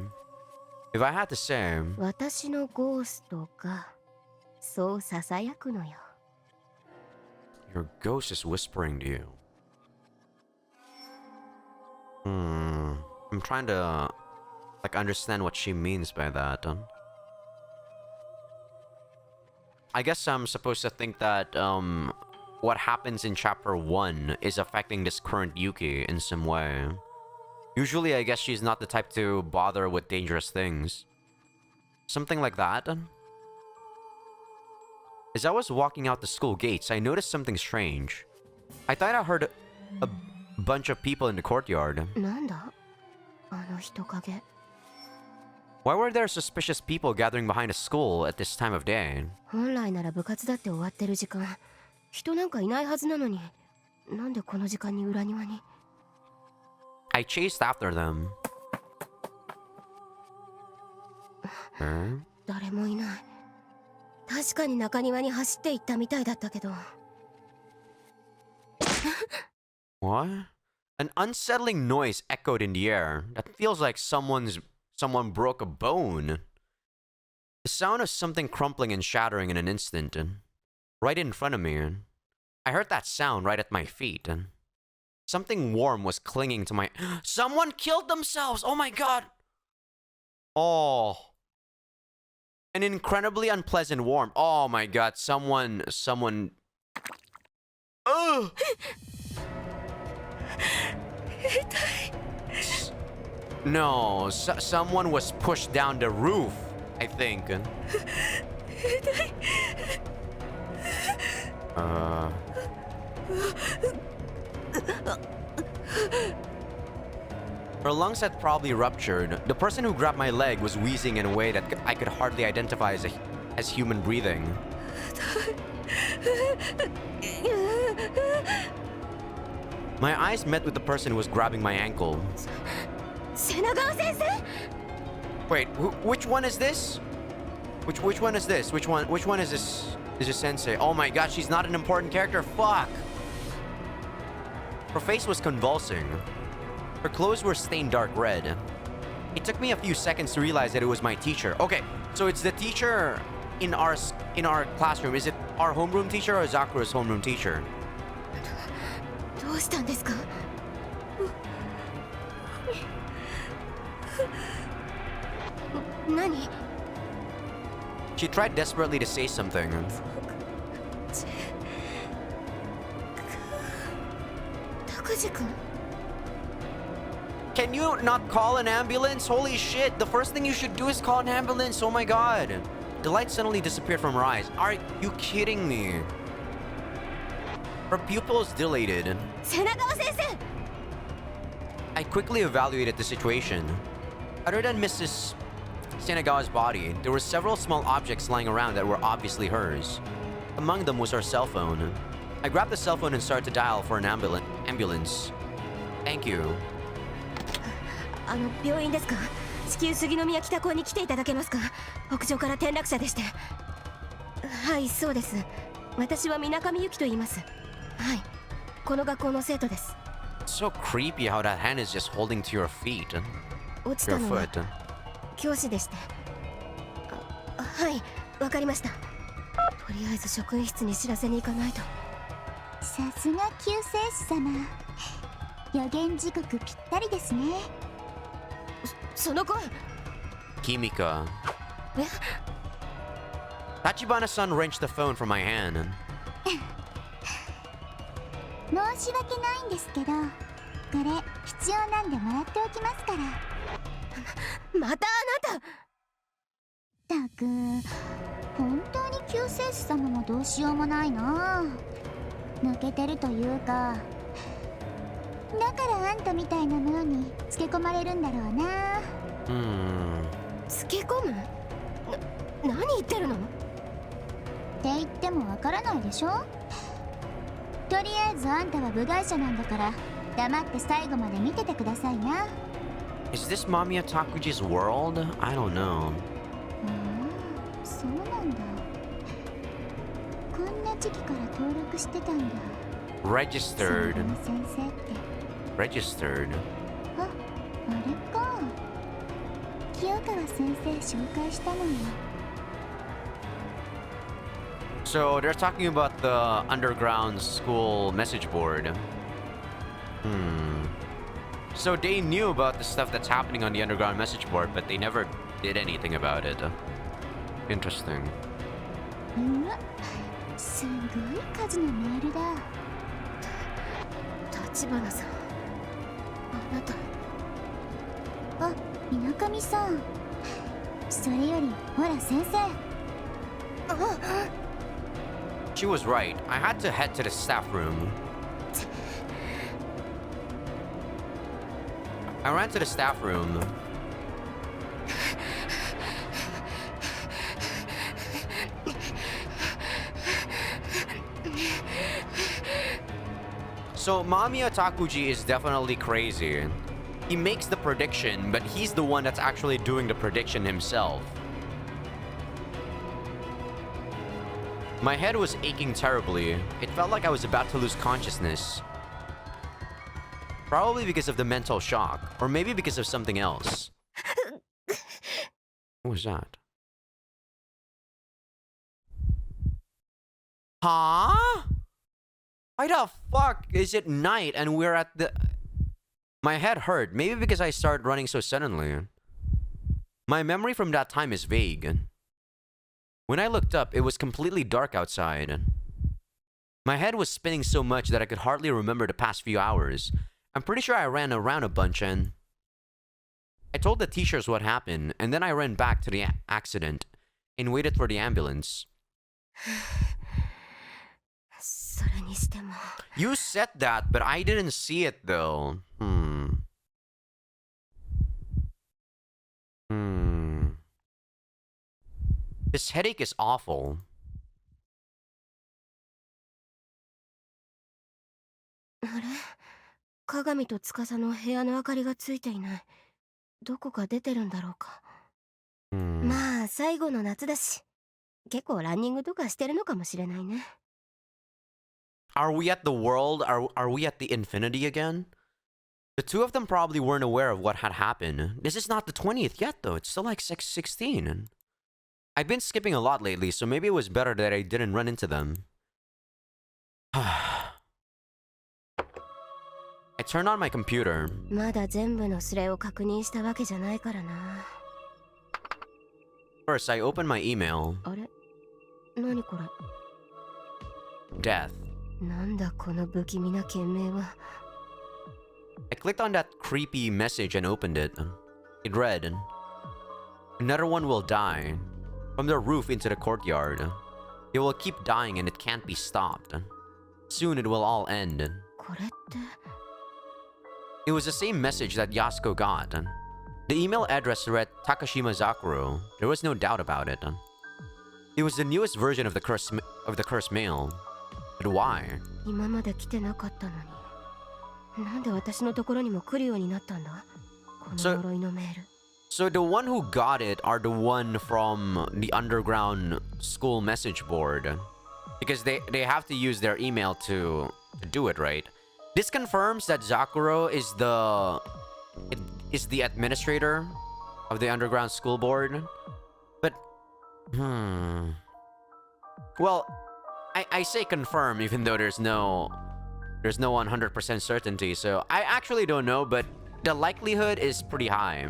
If I had to say, 私のゴーストがそうささやくのよ。your ghost is whispering to you. I'm trying to understand what she means by that. I guess I'm supposed to think that what happens in chapter 1 is affecting this current Yuki in some way. Usually, I guess she's not the type to bother with dangerous things. Something like that. As I was walking out the school gates, I noticed something strange. I thought I heard a bunch of people in the courtyard. なんだあの人影。Why were there suspicious people gathering behind a school at this time of day? 本来なら部活だって終わってる時間。人なんかいないはずなのに。なんでこの時間に裏庭に。I chased after them. 誰もいない。確かに中庭に走って行ったみたいだったけど。What? An unsettling noise echoed in the air. That feels like someone broke a bone. The sound of something crumpling and shattering in an instant. Right in front of me. I heard that sound right at my feet. Something warm was clinging to my... Someone killed themselves! Oh my god! Oh. An incredibly unpleasant warmth. Oh my god, someone... Ugh! No, someone was pushed down the roof, I think. Her lungs had probably ruptured. The person who grabbed my leg was wheezing in a way that I could hardly identify as human breathing. My eyes met with the person who was grabbing my ankle. Wait, which one is this? Which one is this? Which one is this? Is this sensei? Oh my god, she's not an important character. Fuck. Her face was convulsing. Her clothes were stained dark red. It took me a few seconds to realize that it was my teacher. Okay, so it's the teacher in our classroom. Is it our homeroom teacher or Zakuro's homeroom teacher? どうしたんですか？何？ She tried desperately to say something. Can you not call an ambulance? Holy shit, the first thing you should do is call an ambulance. Oh my god. The light suddenly disappeared from her eyes. Are you kidding me? Her pupils dilated. I quickly evaluated the situation. Other than Mrs. Senagawa's body, there were several small objects lying around that were obviously hers. Among them was her cell phone. I grabbed the cell phone and started to dial for an ambulance. Thank you. 病院ですか？至急杉宮北高に来ていただけますか？屋上から転落者でして。はい、そうです。私は水上由紀と言います。はい、この学校の生徒です。It's so creepy how that hand is just holding to your feet. 落ちたのは教師でして。はい、わかりました。とりあえず職員室に知らせに行かないと。さすが救世主様。予言時刻ぴったりですね。その声。 Kimika. え、 Tachibana-san wrenched the phone from my hand. 申し訳ないんですけど、これ必要なんでもらっておきますから。またあなた。ったく、本当に救世主様もどうしようもないな。抜けてるというか、だからあんたみたいなものにつけ込まれるんだろうな。つけ込む？何言ってるの？って言ってもわからないでしょ。とりあえずあんたは部外者なんだから黙って最後まで見ててくださいな。 Is this Mamiya Takuji's world? I don't know. そうなんだ。こんな時期から登録してたんだ。 Registered. その先生って。 Registered. あれか。清川先生紹介したのに。 So they're talking about the underground school message board. So they knew about the stuff that's happening on the underground message board, but they never did anything about it. Interesting. うわ、すごい数のメールだ。立花さん、あなた。あ、水上さん。それよりほら先生。She was right. I had to head to the staff room. I ran to the staff room. So Mamiya Takuji is definitely crazy. He makes the prediction, but he's the one that's actually doing the prediction himself. My head was aching terribly. It felt like I was about to lose consciousness. Probably because of the mental shock, or maybe because of something else. What was that? Huh? Why the fuck is it night and we're at the... My head hurt, maybe because I started running so suddenly. My memory from that time is vague. When I looked up, it was completely dark outside. My head was spinning so much that I could hardly remember the past few hours. I'm pretty sure I ran around a bunch and... I told the teachers what happened, and then I ran back to the accident and waited for the ambulance. それにしても。 You said that, but I didn't see it though. This headache is awful. あれ、鏡と司の部屋の明かりがついていない。どこか出てるんだろうか。まあ最後の夏だし、結構ランニングとかしてるのかもしれないね。 Are we at the world? Are we at the infinity again? The two of them probably weren't aware of what had happened. This is not the 20th yet though. It's still like 6/16. I've been skipping a lot lately, so maybe it was better that I didn't run into them. I turned on my computer. まだ全部のスレを確認したわけじゃないからな。 First, I opened my email. あれ、何これ。 Death. なんだこの不気味な件名は。 I clicked on that creepy message and opened it. It read, "Another one will die. From the roof into the courtyard. It will keep dying and it can't be stopped. Soon it will all end." これって。 It was the same message that Yasuko got. The email address read Takashima Zakuro. There was no doubt about it. It was the newest version of the curse mail. But why? 今まで来てなかったのに。なんで私のところにも来るようになったんだ。この呪いのメール。 So the one who got it are the one from the underground school message board. Because they have to use their email to do it, right? This confirms that Zakuro is the administrator of the underground school board. But well, I say confirm even though there's no 100% certainty, so I actually don't know, but the likelihood is pretty high.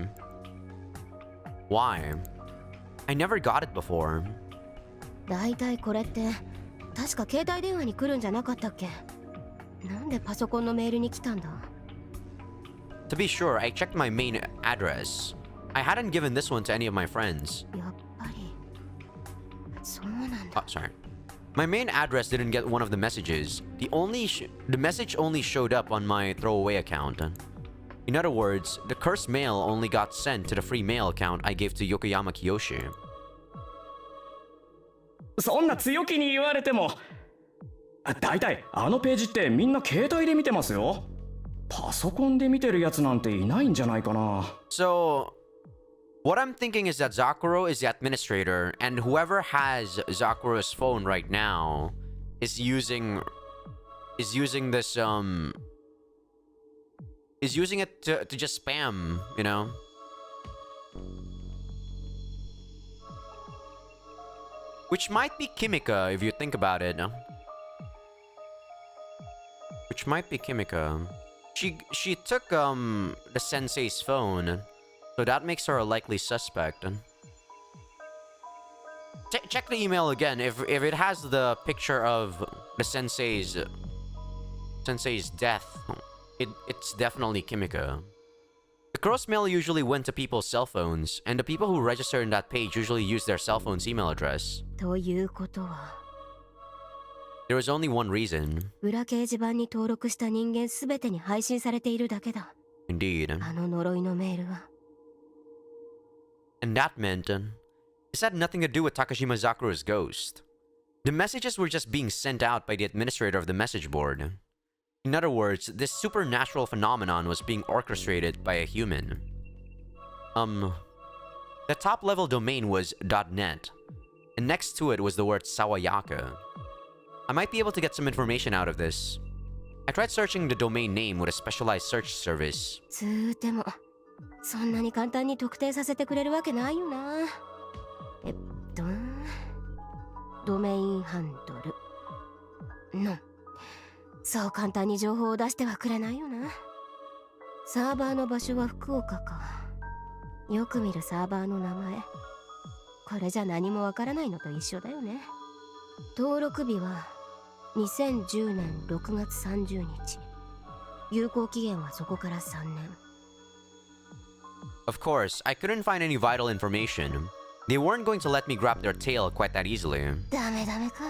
Why? I never got it before. だいたいこれって確か携帯電話に来るんじゃなかったっけ？なんでパソコンのメールに来たんだ？ To be sure, I checked my main address. I hadn't given this one to any of my friends. やっぱりそうなんだ。 Oh, sorry. My main address didn't get one of the messages. The message only showed up on my throwaway account. In other words, the cursed mail only got sent to the free mail account I gave to Yokoyama Kiyoshi. そんな強気に言われても、だいたいあのページってみんな携帯で見てますよ。パソコンで見てるやつなんていないんじゃないかな。So, what I'm thinking is that Zakuro is the administrator, and whoever has Zakuro's phone right now is using this is using it to just spam, you know? Which might be Kimika if you think about it. Which might be Kimika. She took the sensei's phone, so that makes her a likely suspect. Check the email again. If it has the picture of the sensei's death, it's definitely Kimika. The cross mail usually went to people's cell phones, and the people who register in that page usually use their cell phone's email address. ということは There was only one reason. 裏掲示板に登録した人間すべてに配信されているだけだ。 Indeed. あの呪いのメールは。 And that meant this had nothing to do with Takashima Zakuro's ghost. The messages were just being sent out by the administrator of the message board. In other words, this supernatural phenomenon was being orchestrated by a human. The top level domain was .net, and next to it was the word Sawayaka. I might be able to get some information out of this. I tried searching the domain name with a specialized search service. つーてもそんなに簡単に特定させてくれるわけないよな。ドメインハンドルのそう簡単に情報を出してはくれないよな。サーバーの場所は福岡か。よく見るサーバーの名前、これじゃ何もわからないのと一緒だよね。登録日は2010年6月30日。有効期限はそこから3年。 Of course, I couldn't find any vital information. They weren't going to let me grab their tail quite that easily. ダメか。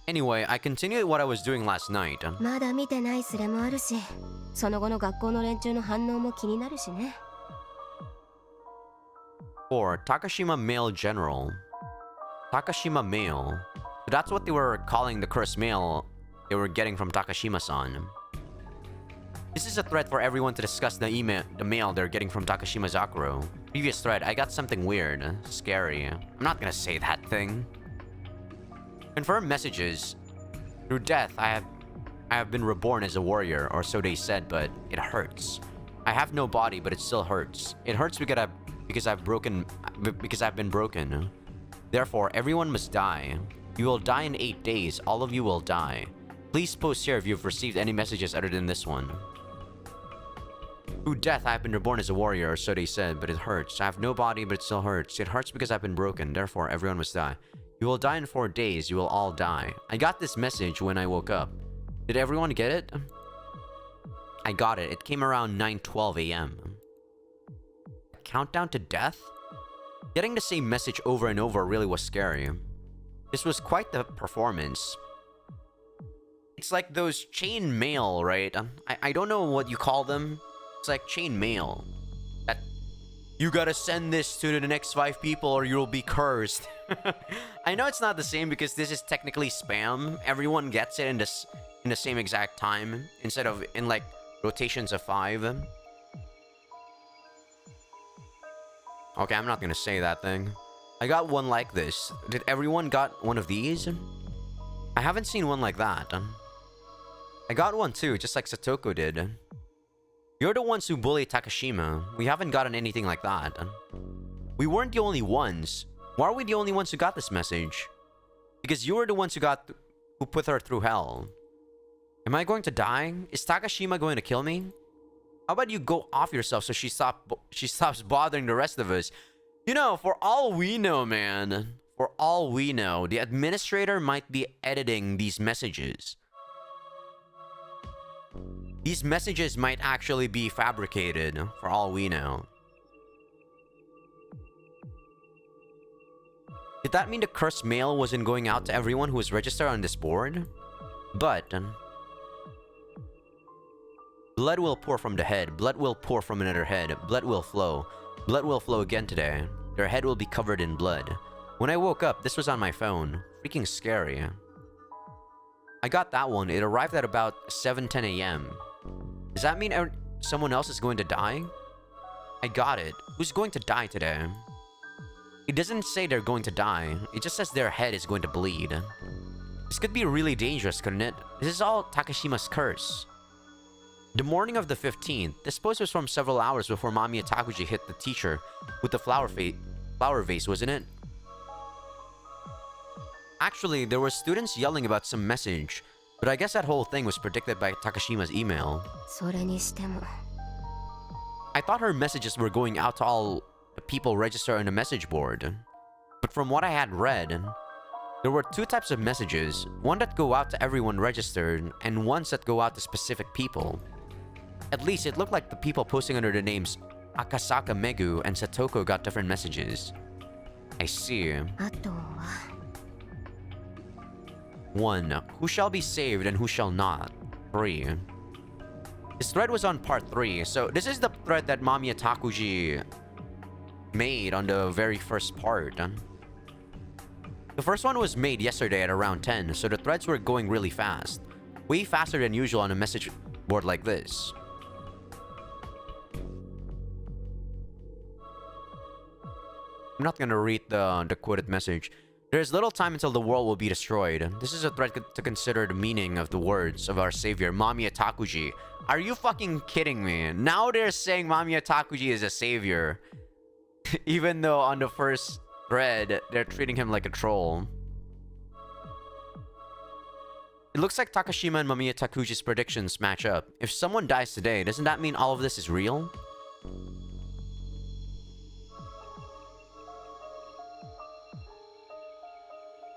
Anyway, I continued what I was doing last night. まだ見てないスレもあるし、その後の学校の連中の反応も気になるしね。 4. Takashima Mail General. Takashima Mail. That's what they were calling the cursed mail they were getting from Takashima-san. This is a thread for everyone to discuss the mail they're getting from Takashima Zakuro. Previous thread, I got something weird, scary. I'm not gonna say that thing. Confirm messages. Through death, I have been reborn as a warrior, or so they said, but it hurts. I have no body, but it still hurts. It hurts because I've been broken. Therefore, everyone must die. You will die in 8 days. All of you will die. Please post here if you've received any messages other than this one. Through death, I have been reborn as a warrior, or so they said, but it hurts. I have no body, but it still hurts. It hurts because I've been broken. Therefore, everyone must die. You will die in 4 days. You will all die. I got this message when I woke up. Did everyone get it? I got it. It came around 9:12 a.m. Countdown to death? Getting the same message over and over really was scary. This was quite the performance. It's like those chain mail, right? I don't know what you call them. It's like chain mail. That you gotta send this to the next 5 people or you'll be cursed. I know it's not the same because this is technically spam. Everyone gets it in the same exact time instead of in like rotations of 5. Okay, I'm not gonna say that thing. I got one like this. Did everyone got one of these? I haven't seen one like that. I got one too, just like Satoko did. You're the ones who bullied Takashima. We haven't gotten anything like that. We weren't the only ones. Why are we the only ones who got this message? Because you were the ones who put her through hell. Am I going to die? Is Takashima going to kill me? How about you go off yourself so she stops bothering the rest of us? You know, for all we know, man, for all we know, the administrator might be editing these messages. These messages might actually be fabricated, for all we know. Did that mean the cursed mail wasn't going out to everyone who was registered on this board? But blood will pour from the head. Blood will pour from another head. Blood will flow. Blood will flow again today. Their head will be covered in blood. When I woke up, this was on my phone. Freaking scary. I got that one. It arrived at about 7:10 a.m. Does that mean someone else is going to die? I got it. Who's going to die today? It doesn't say they're going to die. It just says their head is going to bleed. This could be really dangerous, couldn't it? This is all Takashima's curse. The morning of the 15th, this post was from several hours before Mamiya Takuji hit the teacher with the flower vase, wasn't it? Actually, there were students yelling about some message, but I guess that whole thing was predicted by Takashima's email. それにしても I thought her messages were going out to all the people registered on the message board. But from what I had read, there were two types of messages. One that go out to everyone registered, and ones that go out to specific people. At least it looked like the people posting under the names Akasaka Megu and Satoko got different messages. I see. あとは 1. Who shall be saved and who shall not? 3. This thread was on part 3, so this is the thread that Mamiya Takuji made on the very first part. The first one was made yesterday at around 10, so the threads were going really fast. Way faster than usual on a message board like this. I'm not gonna read the quoted message. There is little time until the world will be destroyed. This is a threat to consider the meaning of the words of our savior, Mamiya Takuji. Are you fucking kidding me? Now they're saying Mamiya Takuji is a savior. Even though on the first thread, they're treating him like a troll. It looks like Takashima and Mamiya Takuji's predictions match up. If someone dies today, doesn't that mean all of this is real?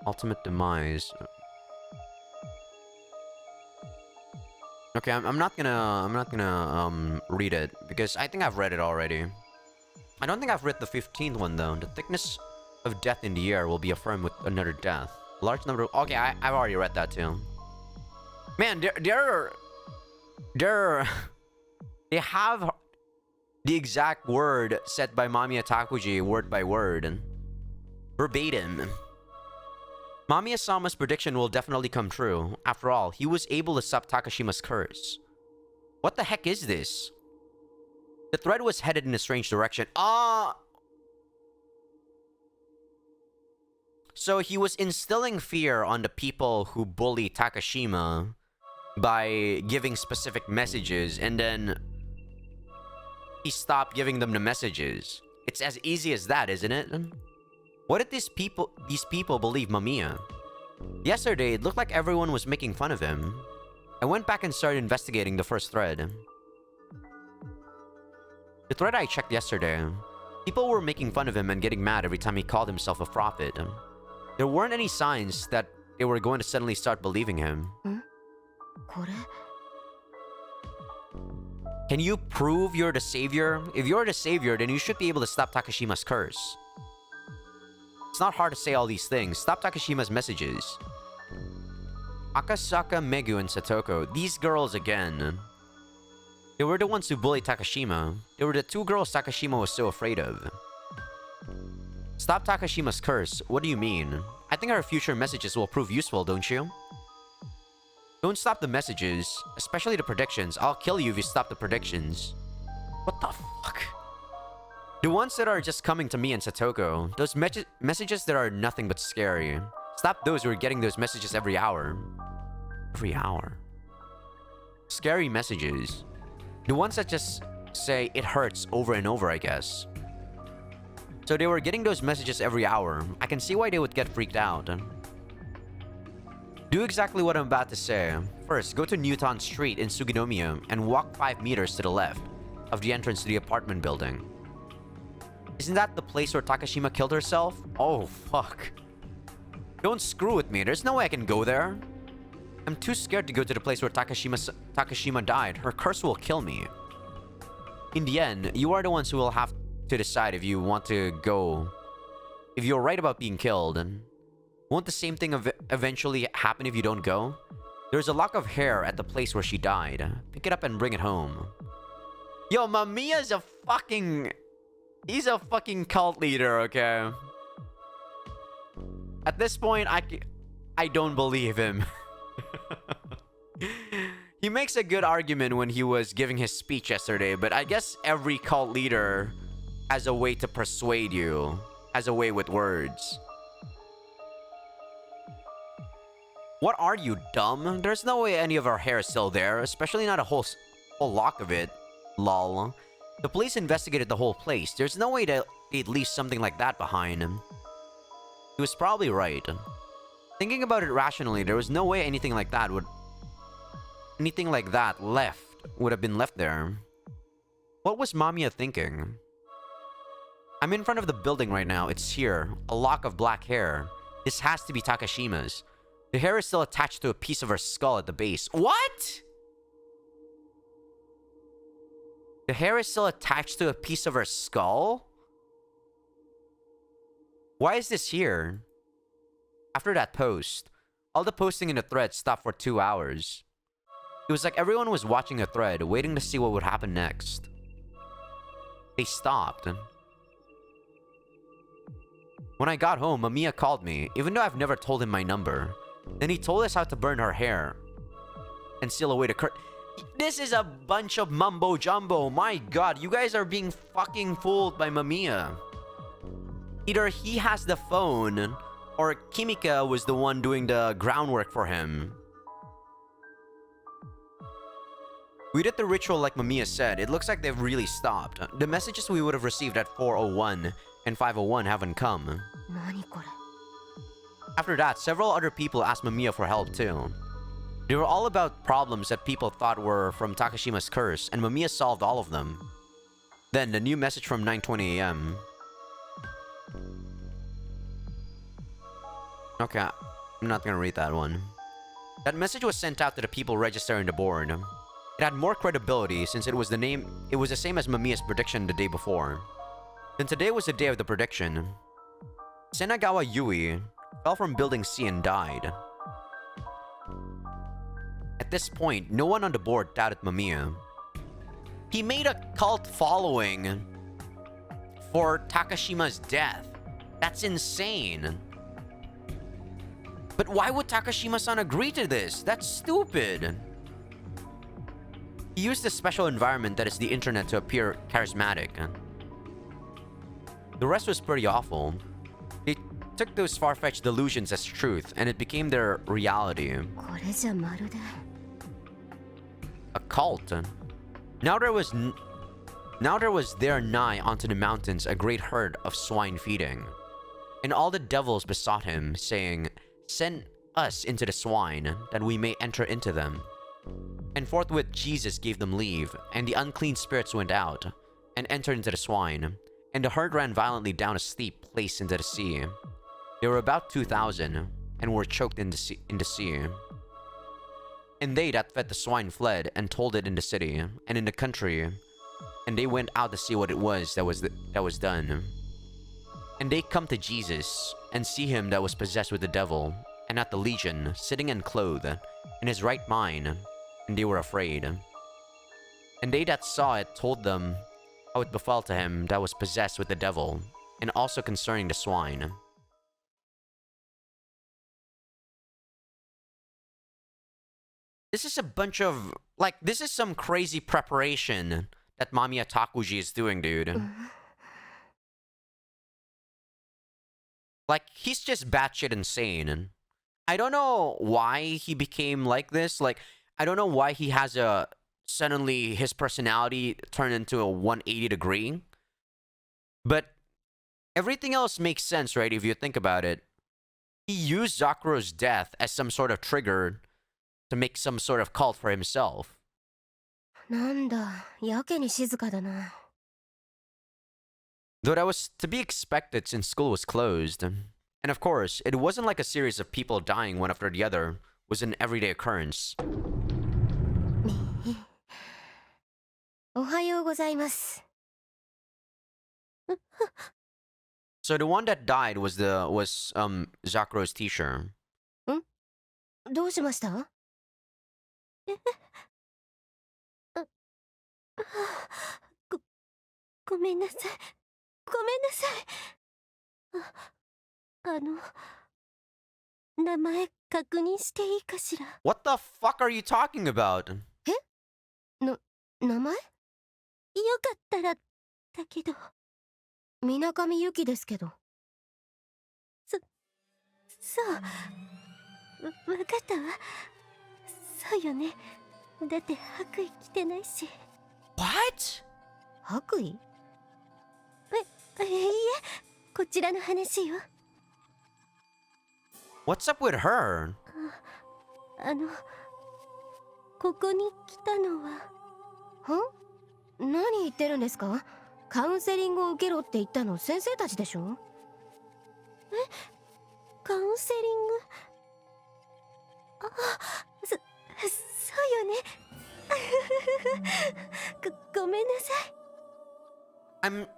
Ultimate demise. Okay, I'm not gonna read it because I think I've read it already. I don't think I've read the 15th one though. The thickness of death in the air will be affirmed with another death. Large number of... Okay, I've already read that too. Man, they have the exact word said by Mamiya Takuji word by word. Verbatim. Mamiya-sama's prediction will definitely come true. After all, he was able to stop Takashima's curse. What the heck is this? The thread was headed in a strange direction. So he was instilling fear on the people who bully Takashima by giving specific messages, and then he stopped giving them the messages. It's as easy as that, isn't it? What did these people believe Mamiya? Yesterday, it looked like everyone was making fun of him. I went back and started investigating the first thread. The thread I checked yesterday, people were making fun of him and getting mad every time he called himself a prophet. There weren't any signs that they were going to suddenly start believing him. これ Can you prove you're the savior? If you're the savior, then you should be able to stop Takashima's curse. It's not hard to say all these things. Stop Takashima's messages. Akasaka, Megu, and Satoko. These girls again. They were the ones who bullied Takashima. They were the two girls Takashima was so afraid of. Stop Takashima's curse. What do you mean? I think our future messages will prove useful, don't you? Don't stop the messages, especially the predictions. I'll kill you if you stop the predictions. What the fuck? The ones that are just coming to me and Satoko. Those messages that are nothing but scary. Stop those who are getting those messages every hour. Every hour. Scary messages. The ones that just say it hurts over and over, I guess. So they were getting those messages every hour. I can see why they would get freaked out. Do exactly what I'm about to say. First, go to Newton Street in Suginomiya and walk 5 meters to the left of the entrance to the apartment building. Isn't that the place where Takashima killed herself? Oh, fuck. Don't screw with me. There's no way I can go there. I'm too scared to go to the place where Takashima died. Her curse will kill me. In the end, you are the ones who will have to decide if you want to go. If you're right about being killed, won't the same thing eventually happen if you don't go? There's a lock of hair at the place where she died. Pick it up and bring it home. Yo, Mamiya's a fucking... He's a fucking cult leader, okay? At this point, I don't believe him. He makes a good argument when he was giving his speech yesterday, but I guess every cult leader has a way to persuade you. Has a way with words. What are you, dumb? There's no way any of our hair is still there, especially not a whole lock of it. Lol. The police investigated the whole place. There's no way they'd leave something like that behind. He was probably right. Thinking about it rationally, there was no way anything like that would have been left there. What was Mamiya thinking? I'm in front of the building right now. It's here. A lock of black hair. This has to be Takashima's. The hair is still attached to a piece of her skull at the base. What? The hair is still attached to a piece of her skull? Why is this here? After that post, all the posting in the thread stopped for 2 hours. It was like everyone was watching a thread, waiting to see what would happen next. They stopped. When I got home, Mamiya called me, even though I've never told him my number. Then he told us how to burn her hair and seal away the curtain. This is a bunch of mumbo jumbo. My god, you guys are being fucking fooled by Mamiya. Either he has the phone, or Kimika was the one doing the groundwork for him. We did the ritual like Mamiya said. It looks like they've really stopped. The messages we would have received at 4:01 and 5:01 haven't come. After that, several other people asked Mamiya for help too. They were all about problems that people thought were from Takashima's curse, and Mamiya solved all of them. Then, the new message from 9:20 AM. Okay, I'm not gonna read that one. That message was sent out to the people registering the board. It had more credibility since it was the same as Mamiya's prediction the day before. Then today was the day of the prediction. Senagawa Yui fell from building C and died. At this point, no one on the board doubted Mamiya. He made a cult following for Takashima's death. That's insane. But why would Takashima-san agree to this? That's stupid. He used a special environment that is the internet to appear charismatic. The rest was pretty awful. They took those far-fetched delusions as truth, and it became their reality. A cult. Now there was there nigh onto the mountains a great herd of swine feeding. And all the devils besought him, saying, "Send us into the swine, that we may enter into them." And forthwith Jesus gave them leave, and the unclean spirits went out, and entered into the swine, and the herd ran violently down a steep place into the sea. There were about 2,000, and were choked in the sea. And they that fed the swine fled, and told it in the city, and in the country, and they went out to see what it was that was done. And they come to Jesus, and see him that was possessed with the devil, and at the legion, sitting and clothed, in his right mind, and they were afraid. And they that saw it told them how it befell to him that was possessed with the devil, and also concerning the swine. This is a bunch of, like, this is some crazy preparation that Mamiya Takuji is doing, dude. Like, he's just batshit insane. I don't know why he became like this. Like, I don't know why he has suddenly his personality turned into a 180 degree. But everything else makes sense, right? If you think about it. He used Zakuro's death as some sort of trigger to make some sort of cult for himself. なんだ、やけに静かだな。Though that was to be expected since school was closed. And of course, it wasn't like a series of people dying one after the other. It was an everyday occurrence. おはようございます。So the one that died was Zakuro's teacher. どうしました？ごめんなさい。ごめんなさい。名前確認していいかしら。 What the fuck are you talking about? 名前？よかったらだけど。水上ゆきですけど。そう。わかったわ。そうよね。だって白衣着てないし。 What? 白衣？いいえ、こちらの話よ。What's up with her? ここに来たのは。何言ってるんですか？カウンセリングを受けろって言ったの先生たちでしょ？カウンセリング？そうよね。ごめんなさい。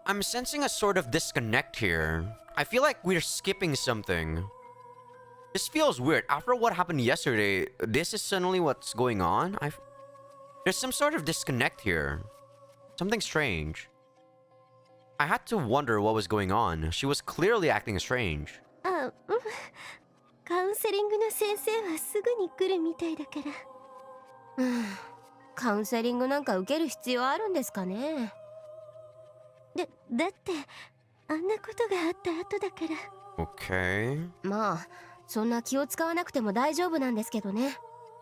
I'm sensing a sort of disconnect here. I feel like we're skipping something. This feels weird. After what happened yesterday, this is suddenly what's going on? There's some sort of disconnect here. Something strange. I had to wonder what was going on. She was clearly acting strange. カウンセリングの先生はすぐに来るみたいだから。カウンセリングなんか受ける必要あるんですかね？だってあんなことがあった後だから。 Okay. まあそんな気を使わなくても大丈夫なんですけどね。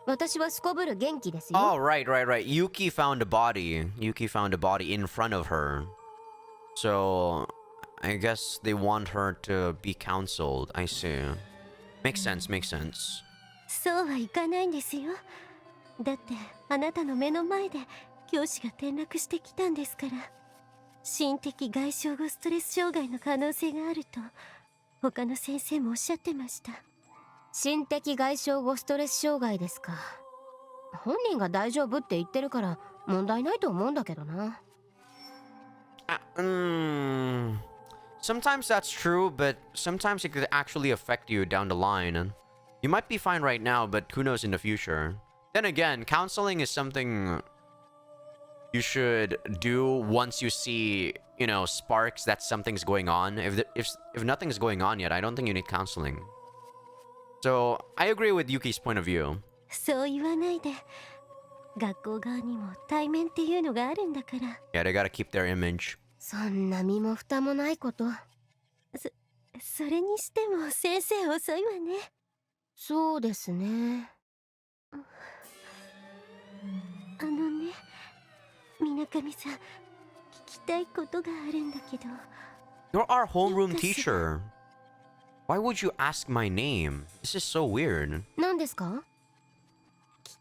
私はすこぶる元気ですよ。 Oh, right. Yuki found a body. Yuki found a body in front of her. So, I guess they want her to be counseled. I see. Makes sense. そうはいかないんですよ。だってあなたの目の前で教師が転落してきたんですから。心的外傷後ストレス障害の可能性があると他の先生もおっしゃってました。心的外傷後ストレス障害ですか。本人が大丈夫って言ってるから問題ないと思うんだけどな。Sometimes that's true, but sometimes it could actually affect you down the line. You might be fine right now, but who knows in the future. Then again, counseling is something you should do once you see, sparks that something's going on. If nothing's going on yet, I don't think you need counseling. So, I agree with Yuki's point of view. そう言わないで。学校側にも対面っていうのがあるんだから。 Yeah, they gotta keep their image. そんな身も蓋もないこと。それにしても先生遅いわね。そうですね。水上さん、聞きたいことがあるんだけど。 You're our homeroom teacher. Why would you ask my name? This is so weird. 何ですか？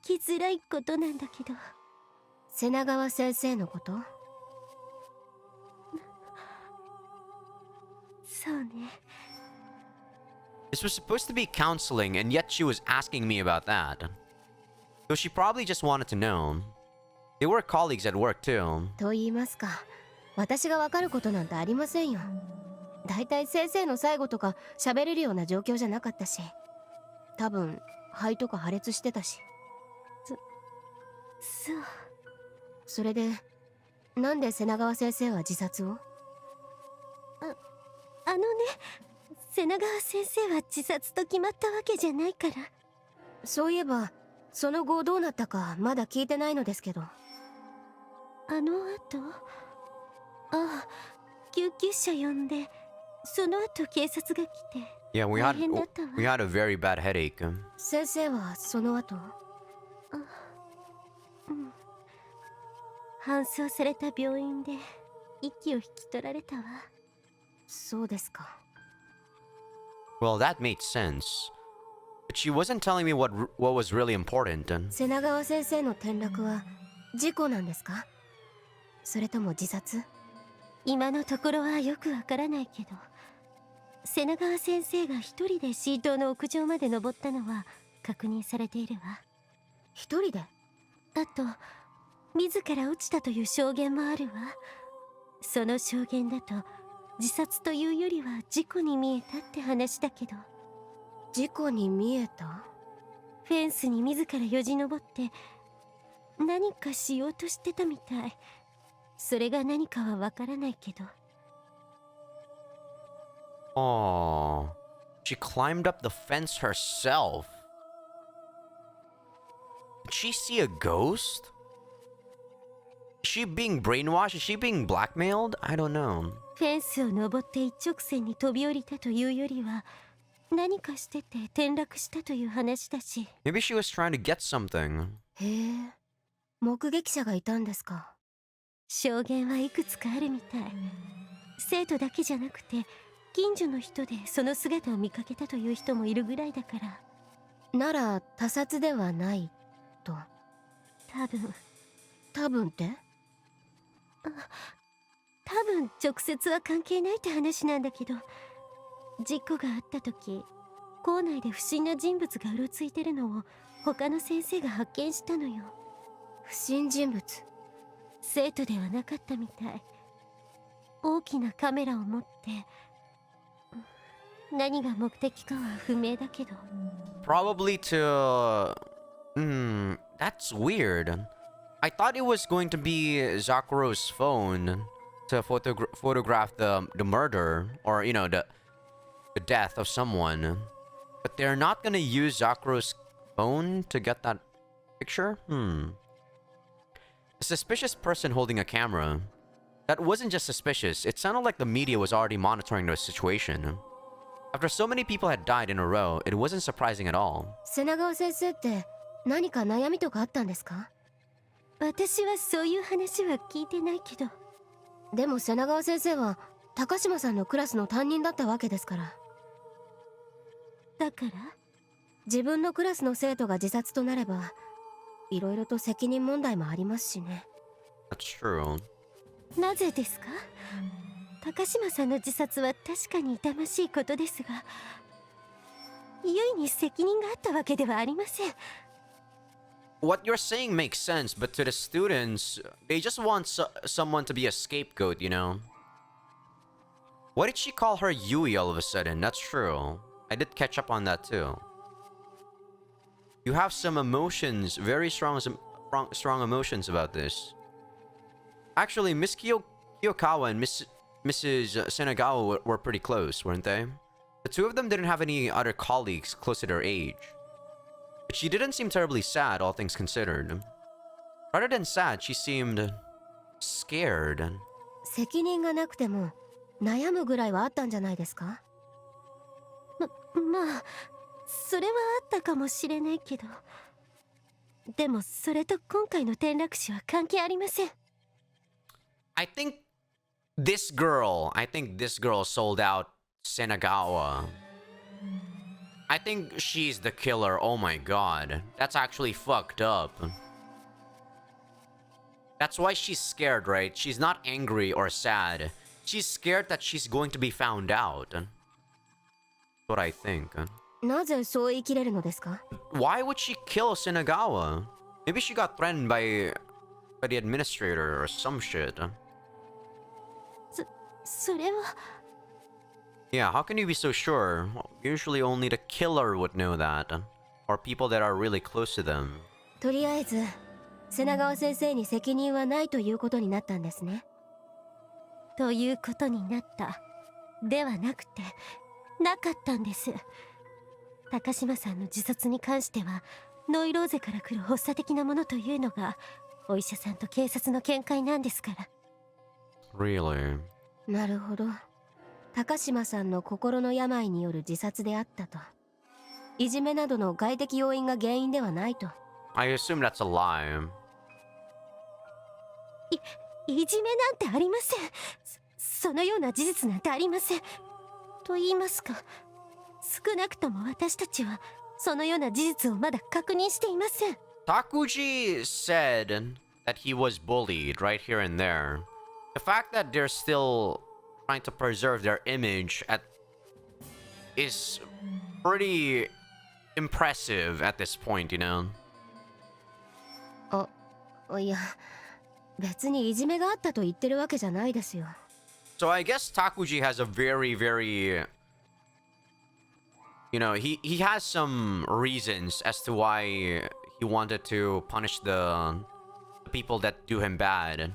聞きづらいことなんだけど。瀬名川先生のこと？そうね。 This was supposed to be counseling, and yet she was asking me about that. So she probably just wanted to know. They were colleagues at work too. と言いますか、私がわかることなんてありませんよ。だいたい先生の最後とか喋れるような状況じゃなかったし、多分肺とか破裂してたし。そう。それでなんで瀬名川先生は自殺を？瀬名川先生は自殺と決まったわけじゃないから。そういえばその後どうなったかまだ聞いてないのですけど。救急車呼んで、その後警察が来て。 Yeah, we had a very bad headache. 先生はその後？搬送された病院で息を引き取られたわ。そうですか。 Well, that made sense. But she wasn't telling me what was really important. 瀬名川先生の転落は事故なんですか、それとも自殺？今のところはよくわからないけど、瀬名川先生が一人でシートの屋上まで登ったのは確認されているわ。一人で？あと自ら落ちたという証言もあるわ。その証言だと自殺というよりは事故に見えたって話だけど。事故に見えた？フェンスに自らよじ登って何かしようとしてたみたい。それが何かはわからないけど。Oh, she climbed up the fence herself. Did she see a ghost? Is she being brainwashed? Is she being blackmailed? I don't know. フェンスを登って一直線に飛び降りたというよりは、何かしてて転落したという話だし。 Maybe she was trying to get something. へえ、目撃者がいたんですか。証言はいくつかあるみたい。生徒だけじゃなくて近所の人でその姿を見かけたという人もいるぐらいだから。なら他殺ではないと。多分って？多分直接は関係ないって話なんだけど、事故があった時校内で不審な人物がうろついてるのを他の先生が発見したのよ。不審人物？生徒ではなかったみたい。大きなカメラを持って、何が目的かは不明だけど。 Probably to... that's weird. I thought it was going to be Zakuro's phone to photograph the murder, or, you know, the death of someone. But they're not gonna use Zakuro's phone to get that picture? A suspicious person holding a camera. That wasn't just suspicious, it sounded like the media was already monitoring the situation. After so many people had died in a row, it wasn't surprising at all. 瀬名川先生って何か悩みとかあったんですか？私はそういう話は聞いてないけど。でも瀬名川先生は高島さんのクラスの担任だったわけですから。だから自分のクラスの生徒が自殺となれば、いろいろと責任問題もありますしね。 That's true. なぜですか？高島さんの自殺は確かに痛ましいことですが、ゆいに責任があったわけではありません。What you're saying makes sense, but to the students, they just want someone to be a scapegoat, you know? Why did she call her Yui all of a sudden? That's true. I did catch up on that too. You have some emotions, very strong emotions about this. Actually, Miss Kiyokawa and Mrs. Senagawa were pretty close, weren't they? The two of them didn't have any other colleagues close to their age. But she didn't seem terribly sad, all things considered. Rather than sad, she seemed scared. 責任がなくても悩むぐらいはあったんじゃないですか？まあそれはあったかもしれないけど、でもそれと今回の転落死は関係ありません。I think this girl sold out Senagawa. I think she's the killer. Oh my god. That's actually fucked up. That's why she's scared, right? She's not angry or sad. She's scared that she's going to be found out. That's what I think. なぜそう言い切れるのですか？ Why would she kill Senagawa? Maybe she got threatened by the administrator or some shit. それは。 Yeah, how can you be so sure? Usually only the killer would know that. Or people that are really close to them. とりあえず瀬名川先生に責任はないということになったんですね。ということになったではなくて、なかったんです。高島さんの自殺に関してはノイローゼから来る発作的なものというのがお医者さんと警察の見解なんですから。 Really? なるほど。高島さんの心の病による自殺であったと。いじめなどの外的要因が原因ではないと。I assume that's a lie. いじめなんてありません。そのような事実なんてありません。と言いますか、少なくとも私たちはそのような事実をまだ確認していません。 Takuji said that he was bullied right here and there. The fact that they're still trying to preserve their image is pretty impressive at this point, you know? いや、別にいじめがあったと言ってるわけじゃないですよ。 So I guess Takuji has a very, very... You know, he has some reasons as to why he wanted to punish the people that do him bad.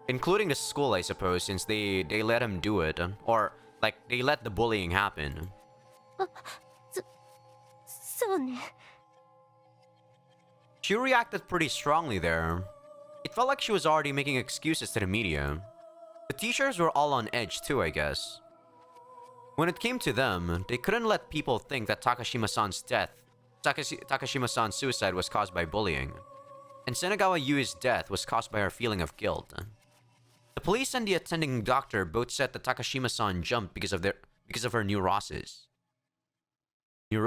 Including the school, I suppose, since they let him do it. Or, like, they let the bullying happen. そうね。 She reacted pretty strongly there. It felt like she was already making excuses to the media. The teachers were all on edge too, I guess. When it came to them, they couldn't let people think that Takashima-san's suicide was caused by bullying. And Senagawa Yui's death was caused by her feeling of guilt. The police and the attending doctor both said that Takashima-san jumped because of her neurosis. And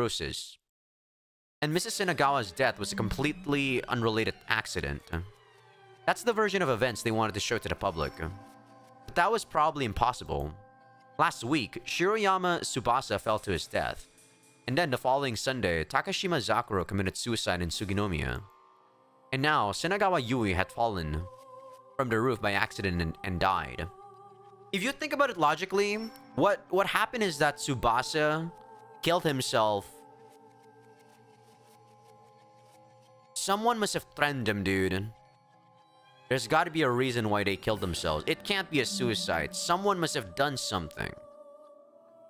Mrs. Senagawa's death was a completely unrelated accident. That's the version of events they wanted to show to the public. But that was probably impossible. Last week, Shiroyama Tsubasa fell to his death. And then the following Sunday, Takashima Zakuro committed suicide in Suginomiya. And now, Senagawa Yui had fallen from the roof by accident and died. If you think about it logically, what happened is that Tsubasa killed himself. Someone must have threatened him, dude. There's got to be a reason why they killed themselves. It can't be a suicide. Someone must have done something.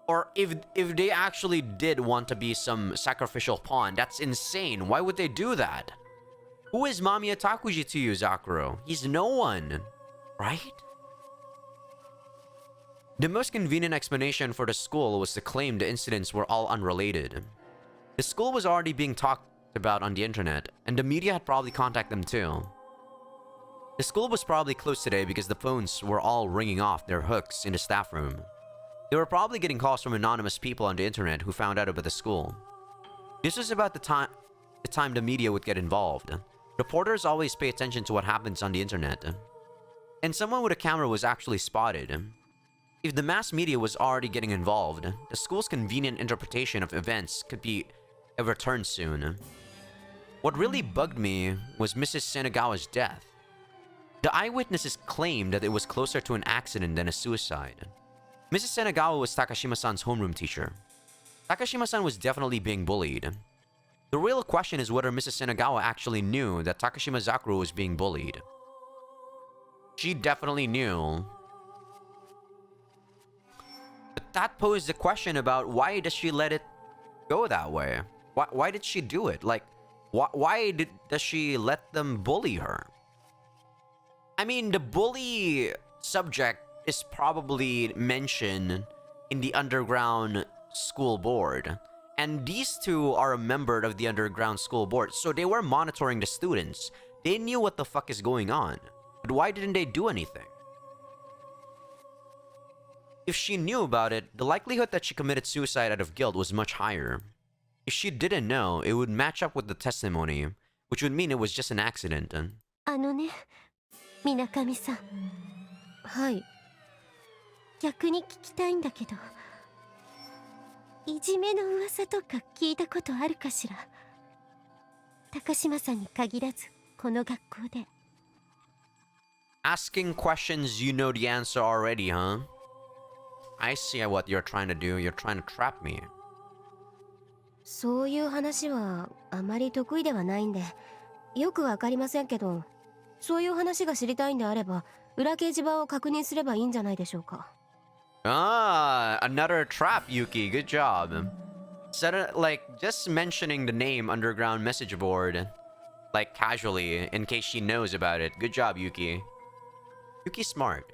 Or if they actually did want to be some sacrificial pawn, that's insane. Why would they do that? Who is Mamiya Takuji to you, Zakuro? He's no one, right? The most convenient explanation for the school was to claim the incidents were all unrelated. The school was already being talked about on the internet, and the media had probably contacted them too. The school was probably closed today because the phones were all ringing off their hooks in the staff room. They were probably getting calls from anonymous people on the internet who found out about the school. This was about the time the media would get involved. Reporters always pay attention to what happens on the internet. And someone with a camera was actually spotted. If the mass media was already getting involved, the school's convenient interpretation of events could be overturned soon. What really bugged me was Mrs. Senagawa's death. The eyewitnesses claimed that it was closer to an accident than a suicide. Mrs. Senagawa was Takashima-san's homeroom teacher. Takashima-san was definitely being bullied. The real question is whether Mrs. Senagawa actually knew that Takashima Zakuro was being bullied. She definitely knew. But that posed the question about why does she let it go that way? Why did she do it? Like, does she let them bully her? I mean, the bully subject is probably mentioned in the underground school board. And these two are a member of the underground school board. So they were monitoring the students. They knew what the fuck is going on. But why didn't they do anything? If she knew about it, the likelihood that she committed suicide out of guilt was much higher. If she didn't know, it would match up with the testimony, which would mean it was just an accident. あのね、水上さん。はい。逆に聞きたいんだけど、いじめの噂とか聞いたことあるかしら。高島さんに限らず、この学校で。Asking questions you know the answer already, huh? I see what you're trying to do. You're trying to trap me. そういう話はあまり得意ではないんで、よくわかりませんけど、そういう話が知りたいんであれば、裏掲示板を確認すればいいんじゃないでしょうか。Ah, another trap, Yuki. Good job. Like, just mentioning the name underground message board, like, casually, in case she knows about it. Good job, Yuki. Yuki's smart.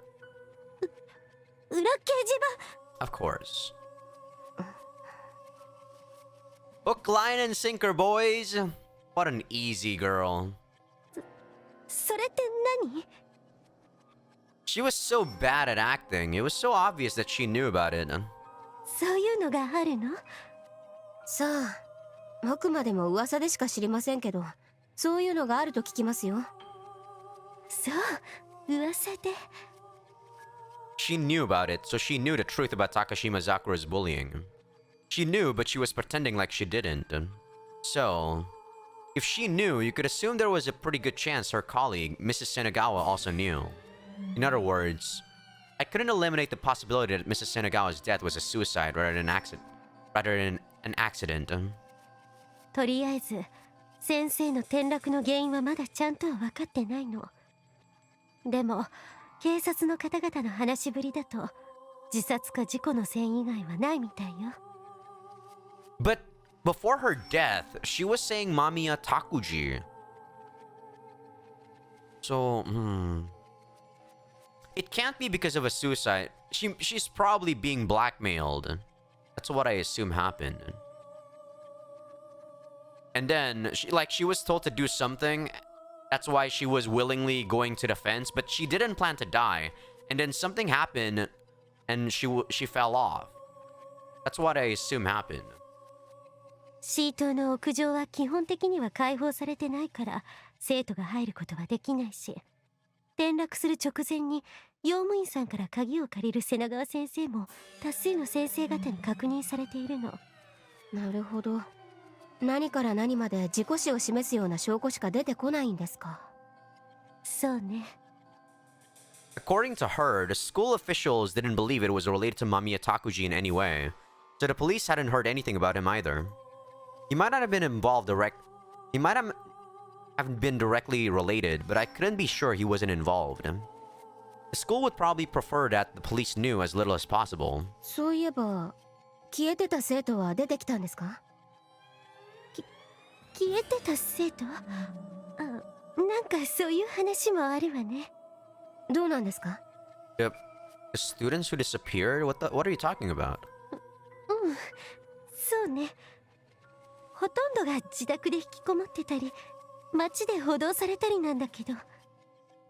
裏掲示板 Of course. Hook, line, and sinker, boys. What an easy girl. それって何？ She was so bad at acting. It was so obvious that she knew about it. そういうのがあるの？さあ、あくまでも噂でしか知りませんけど、そういうのがあると聞きますよ。そう、噂で。She knew about it, so she knew the truth about Takashima Sakura's bullying. She knew, but she was pretending like she didn't. So, if she knew, you could assume there was a pretty good chance her colleague, Mrs. Senagawa, also knew. In other words, I couldn't eliminate the possibility that Mrs. Senagawa's death was a suicide rather than an accident. とりあえず先生の転落の原因はまだちゃんとは分かってないの。でも警察の方々の話しぶりだと自殺か事故の線以外はないみたいよ。But before her death, she was saying Mamiya Takuji. So, it can't be because of a suicide. She's probably being blackmailed. That's what I assume happened. And then, she was told to do something. That's why she was willingly going to the fence, but she didn't plan to die. And then something happened, and she fell off. That's what I assume happened. シートの屋上は基本的には開放されてないから生徒が入ることはできないし、転落する直前に用務員さんから鍵を借りる瀬名川先生も多数の先生方に確認されているの。なるほど。何から何まで事故死を示すような証拠しか出てこないんですか。そうね。According to her, the school officials didn't believe it was related to Mamiya Takuji in any way, so the police hadn't heard anything about him either. He might not have been He might have been directly related, but I couldn't be sure he wasn't involved. The school would probably prefer that the police knew as little as possible. そういえば、消えてた生徒は出てきたんですか？消えてた生徒？あ、なんかそういう話もあるわね。どうなんですか？ The students who disappeared? What are you talking about? うん、そうね。ほとんどが自宅で引きこもってたり、街で補導されたりなんだけど。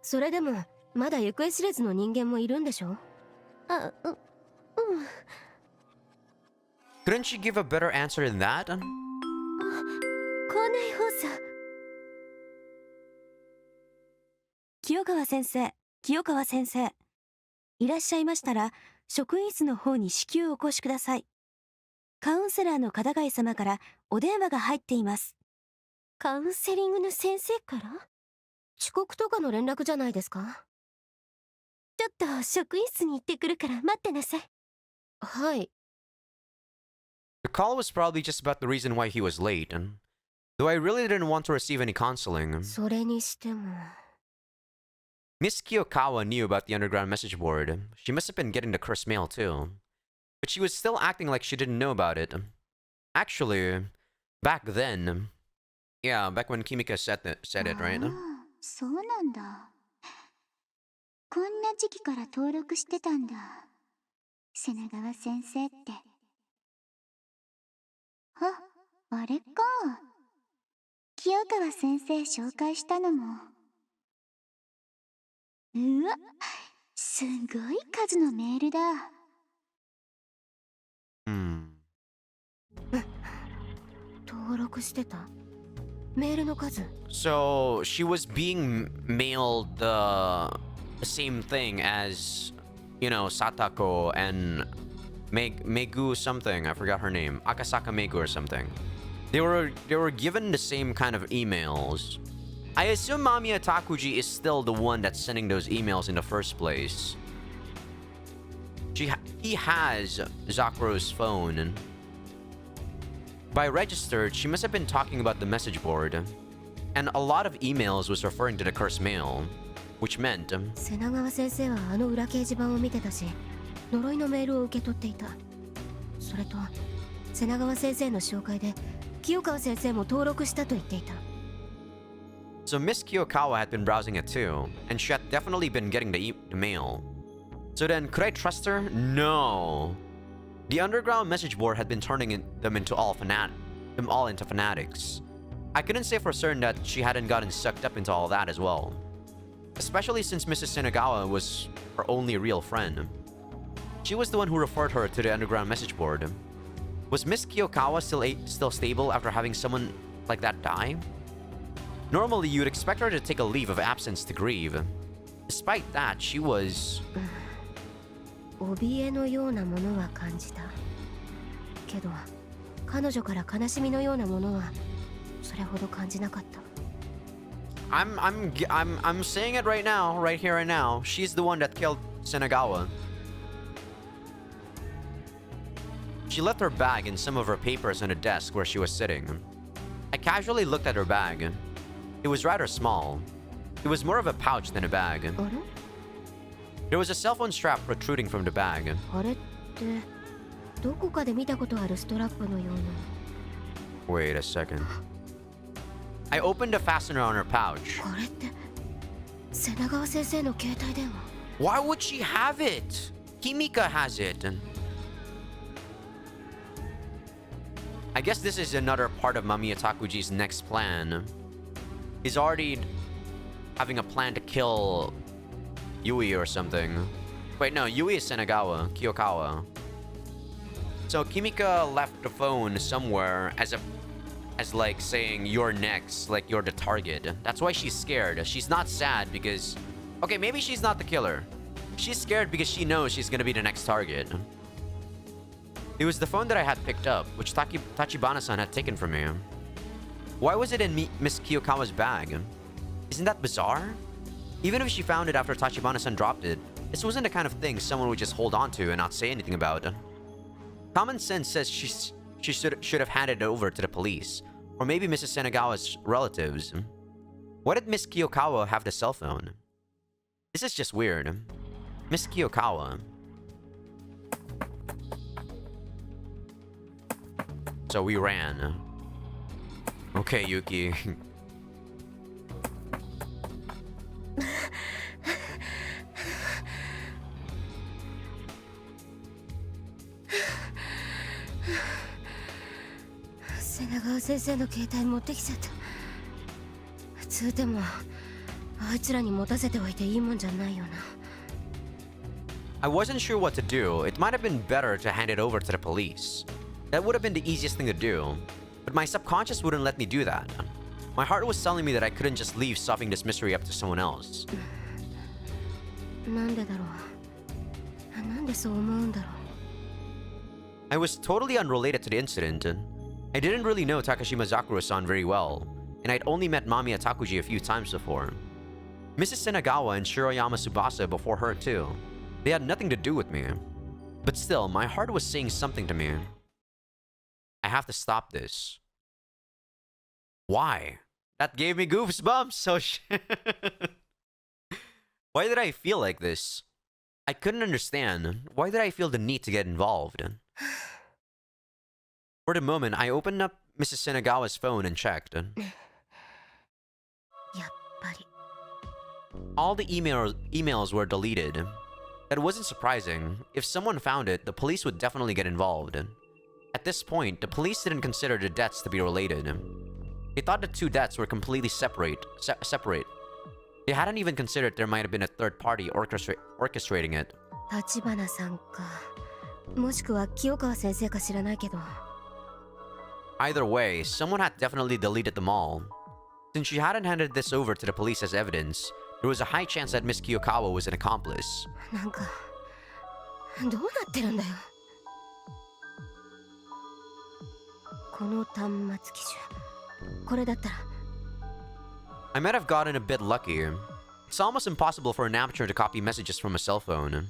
それでもまだ行方知れずの人間もいるんでしょ？あ、うん。Couldn't she give a better answer than that? 校内放送。清川先生。いらっしゃいましたら、職員室の方に至急お越しください。カウンセラーの片貝様からお電話が入っています。カウンセリングの先生から？遅刻とかの連絡じゃないですか？ちょっと職員室に行ってくるから待ってなさい。はい。The call was probably just about the reason why he was late, though I really didn't want to receive any counseling. それにしても。Miss Kiyokawa knew about the underground message board. She must have been getting the cursed mail too. But she was still acting like she didn't know about it. Actually, back then... Yeah, back when Kimika said it, right? そうなんだ。こんな時期から登録してたんだ。瀬名川先生って。あれか。清川先生紹介したのも。うわ、すごい数のメールだ。登録してた？メールの数。So, she was being mailed the same thing as, you know, Satako and Megu something. I forgot her name. Akasaka Megu or something. They were given the same kind of emails. I assume Mamiya Takuji is still the one that's sending those emails in the first place. He has Zakuro's phone. By registered, she must have been talking about the message board. And a lot of emails was referring to the cursed mail. Which meant... 瀬名川先生はあの裏掲示板を見てたし、呪いのメールを受け取っていた。それと、瀬名川先生の紹介で、清川先生も登録したと言っていた。So Miss Kiyokawa had been browsing it too, and she had definitely been getting the mail. So then, could I trust her? No. The underground message board had been turning them all into fanatics. I couldn't say for certain that she hadn't gotten sucked up into all that as well. especially since Mrs. Senagawa was her only real friend. She was the one who referred her to the underground message board. Was Miss Kiyokawa still stable after having someone like that die? Normally, you'd expect her to take a leave of absence to grieve. Despite that, she was... 怯えのようなものは感じた。けど、彼女から悲しみのようなものはそれほど感じなかった。I'm saying it right now, right here and now. She's the one that killed Senagawa. She left her bag and some of her papers on a desk where she was sitting. I casually looked at her bag. It was rather small. It was more of a pouch than a bag. あれ？ There was a cell phone strap protruding from the bag. あれってどこかで見たことあるストラップのような。 Wait a second. I opened the fastener on her pouch. これって瀬名川先生の携帯電話。 Why would she have it? Kimika has it. I guess this is another part of Mamiya Takuji's next plan. He's already having a plan to kill Yui or something. Wait, no, Yui is Senagawa, Kiyokawa. So Kimika left the phone somewhere as like saying you're next, like you're the target. That's why she's scared. She's not sad because... Okay, maybe she's not the killer. She's scared because she knows she's gonna be the next target. It was the phone that I had picked up, which Tachibana-san had taken from me. Why was it in Miss Kiyokawa's bag? Isn't that bizarre? Even if she found it after Tachibana-san dropped it, this wasn't the kind of thing someone would just hold on to and not say anything about. Common sense says she should have handed it over to the police, or maybe Mrs. Senagawa's relatives. Why did Miss Kiyokawa have the cell phone? This is just weird. Miss Kiyokawa. So we ran. Okay, Yuki. 瀬名川先生の携帯持ってきちゃった。つうてもあいつらに持たせておいていいもんじゃないよな。 I wasn't sure what to do. It might have been better to hand it over to the police. That would have been the easiest thing to do. But my subconscious wouldn't let me do that. My heart was telling me that I couldn't just leave solving this mystery up to someone else. なんでだろう。なんでそう思うんだろう。 I was totally unrelated to the incident. I didn't really know Takashima Zakura-san very well, and I'd only met Mamiya Takuji a few times before. Mrs. Senagawa and Shiroyama Tsubasa before her too. They had nothing to do with me. But still, my heart was saying something to me. I have to stop this. Why? That gave me goosebumps, so Why did I feel like this? I couldn't understand. Why did I feel the need to get involved? For the moment, I opened up Mrs. Senagawa's phone and checked. やっぱり。 All the emails were deleted. That wasn't surprising. If someone found it, the police would definitely get involved. At this point, the police didn't consider the deaths to be related. They thought the two deaths were completely separate. They hadn't even considered there might have been a third party orchestrating it. 橘さんか。もしくは清川先生か知らないけど。 Either way, someone had definitely deleted them all. Since she hadn't handed this over to the police as evidence, there was a high chance that Miss Kiyokawa was an accomplice. なんかどうなってるんだよ。この端末機種。これだったら。 I might have gotten a bit lucky. It's almost impossible for an amateur to copy messages from a cell phone.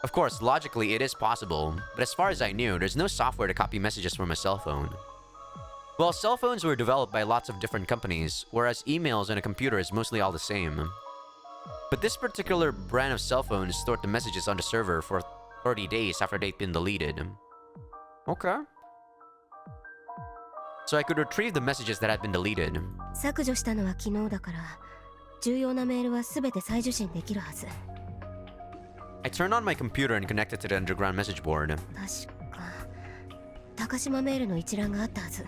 Of course, logically it is possible, but as far as I knew, there's no software to copy messages from a cell phone. Well, cell phones were developed by lots of different companies, whereas emails on a computer is mostly all the same. But this particular brand of cell phone stored the messages on the server for 30 days after they'd been deleted. Okay. So I could retrieve the messages that had been deleted. 削除したのは昨日だから、重要なメールはすべて再受信できるはず。 I turned on my computer and connected to the underground message board. 確か高島メールの一覧があったはず。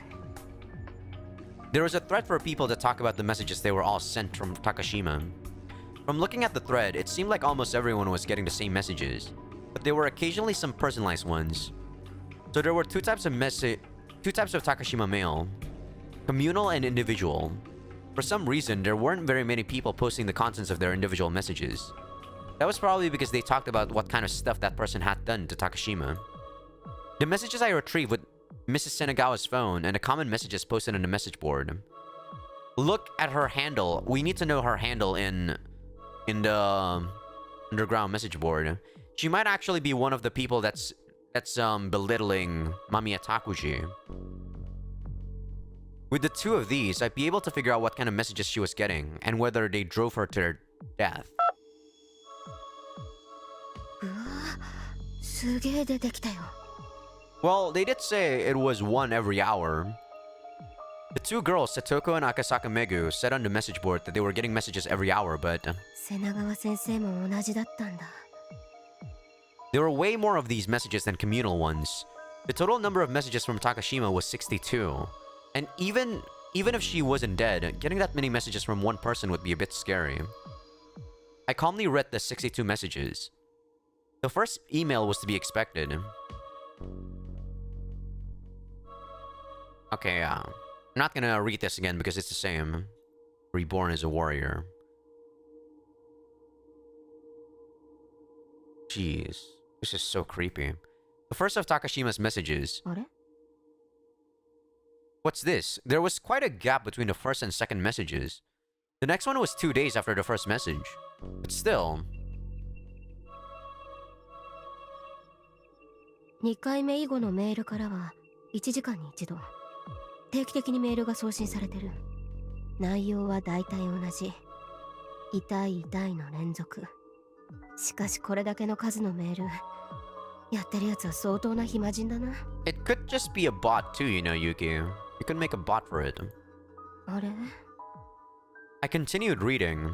There was a thread for people to talk about the messages they were all sent from Takashima. From looking at the thread, it seemed like almost everyone was getting the same messages, but there were occasionally some personalized ones. So there were two types of Takashima mail: communal and individual. For some reason, there weren't very many people posting the contents of their individual messages. That was probably because they talked about what kind of stuff that person had done to Takashima. The messages I retrieved with Mrs. Senagawa's phone and the common messages posted on the message board. Look at her handle. We need to know her handle in the underground message board. She might actually be one of the people that's belittling Mamiya Takuji. With the two of these, I'd be able to figure out what kind of messages she was getting and whether they drove her to her death. うわすげえ出てきたよ。 Well, they did say it was one every hour. The two girls, Satoko and Akasaka Megu, said on the message board that they were getting messages every hour, but 瀬名川先生も同じだったんだ。 there were way more of these messages than communal ones. The total number of messages from Takashima was 62. And even if she wasn't dead, getting that many messages from one person would be a bit scary. I calmly read the 62 messages. The first email was to be expected. Okay, I'm not gonna read this again because it's the same. Reborn as a warrior. Jeez, this is so creepy. The first of Takashima's messages. あれ What's this? There was quite a gap between the first and second messages. The next one was 2 days after the first message. But still. 2回目以後のメールからは1時間に1度定期的にメールが送信されてる。内容は大体同じ。痛い痛いの連続。しかしこれだけの数のメールやってるやつは相当な暇人だな。 It could just be a bot too, you know, Yuki. You could make a bot for it. あれ I continued reading.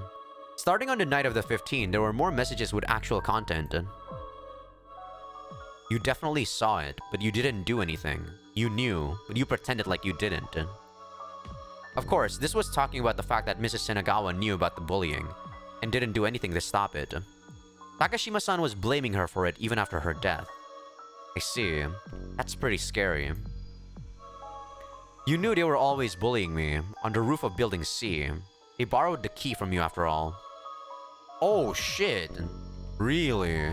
Starting on the night of the 15th, there were more messages with actual content. You definitely saw it, but you didn't do anything. You knew, but you pretended like you didn't. Of course, this was talking about the fact that Mrs. Senagawa knew about the bullying and didn't do anything to stop it. Takashima-san was blaming her for it even after her death. I see. That's pretty scary. You knew they were always bullying me on the roof of Building C. They borrowed the key from you after all. Oh shit. Really?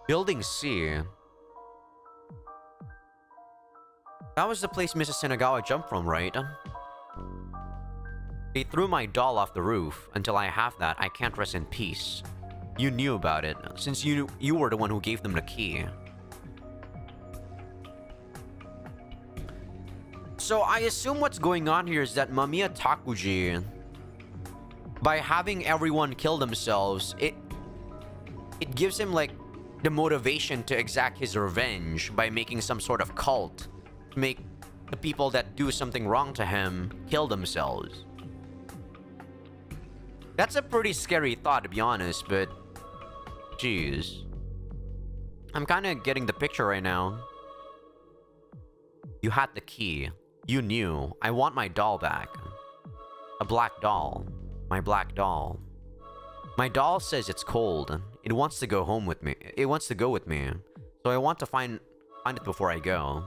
Building C. That was the place Mrs. Senagawa jumped from, right? They threw my doll off the roof. Until I have that, I can't rest in peace. You knew about it, since you were the one who gave them the key. So I assume what's going on here is that Mamiya Takuji, by having everyone kill themselves, it gives him like the motivation to exact his revenge by making some sort of cult to make the people that do something wrong to him kill themselves. That's a pretty scary thought, to be honest, but jeez. I'm kind of getting the picture right now. You had the key. You knew. I want my doll back. A black doll. My black doll. My doll says it's cold. It wants to go home with me. It wants to go with me. So I want to find it before I go.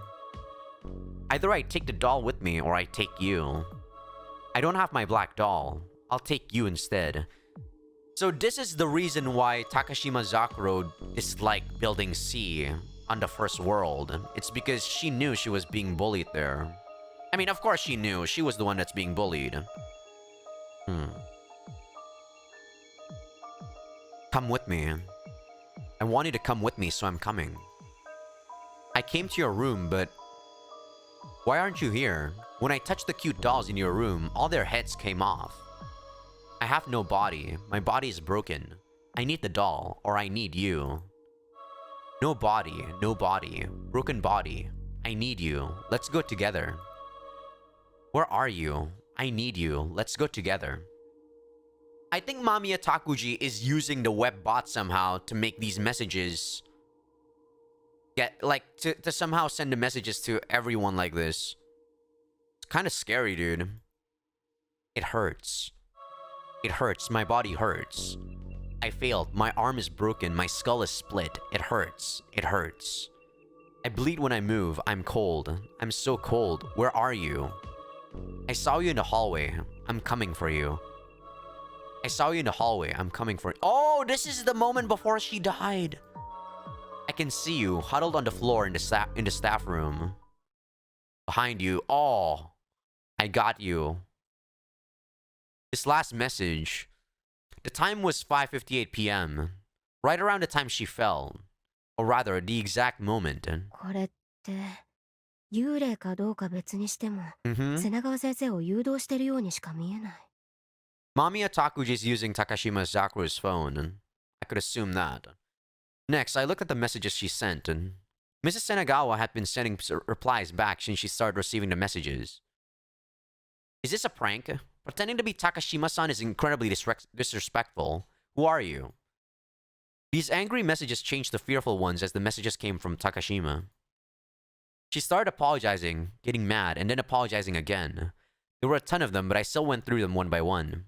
Either I take the doll with me or I take you. I don't have my black doll. I'll take you instead. So this is the reason why Takashima Zakuro disliked Building C on the first world. It's because she knew she was being bullied there. I mean, of course she knew. She was the one that's being bullied. Come with me. I want you to come with me, so I'm coming. I came to your room, but why aren't you here? When I touched the cute dolls in your room, all their heads came off. I have no body. My body is broken. I need the doll, or I need you. No body, no body. Broken body. I need you. Let's go together. Where are you? I need you. Let's go together. I think Mamiya Takuji is using the web bot somehow to make these messages to somehow send the messages to everyone like this. It's kind of scary, dude. It hurts. It hurts. My body hurts. I failed. My arm is broken. My skull is split. It hurts. It hurts. I bleed when I move. I'm cold. I'm so cold. Where are you? I saw you in the hallway. I'm coming for you. I saw you in the hallway. I'm coming for you. Oh, this is the moment before she died. I can see you huddled on the floor in the staff room. Behind you. Oh, I got you. This last message. The time was 5:58 p.m. Right around the time she fell. Or rather, the exact moment. これって幽霊かどうか別にしても、 Mm-hmm. 瀬長川先生を誘導してるようにしか見えない。 Mamiya Takuji is using Takashima Zakuro's phone. I could assume that. Next, I looked at the messages she sent. Mrs. Senagawa had been sending replies back since she started receiving the messages. Is this a prank? Pretending to be Takashima-san is incredibly disrespectful. Who are you? These angry messages changed to fearful ones as the messages came from Takashima. She started apologizing, getting mad, and then apologizing again. There were a ton of them, but I still went through them one by one.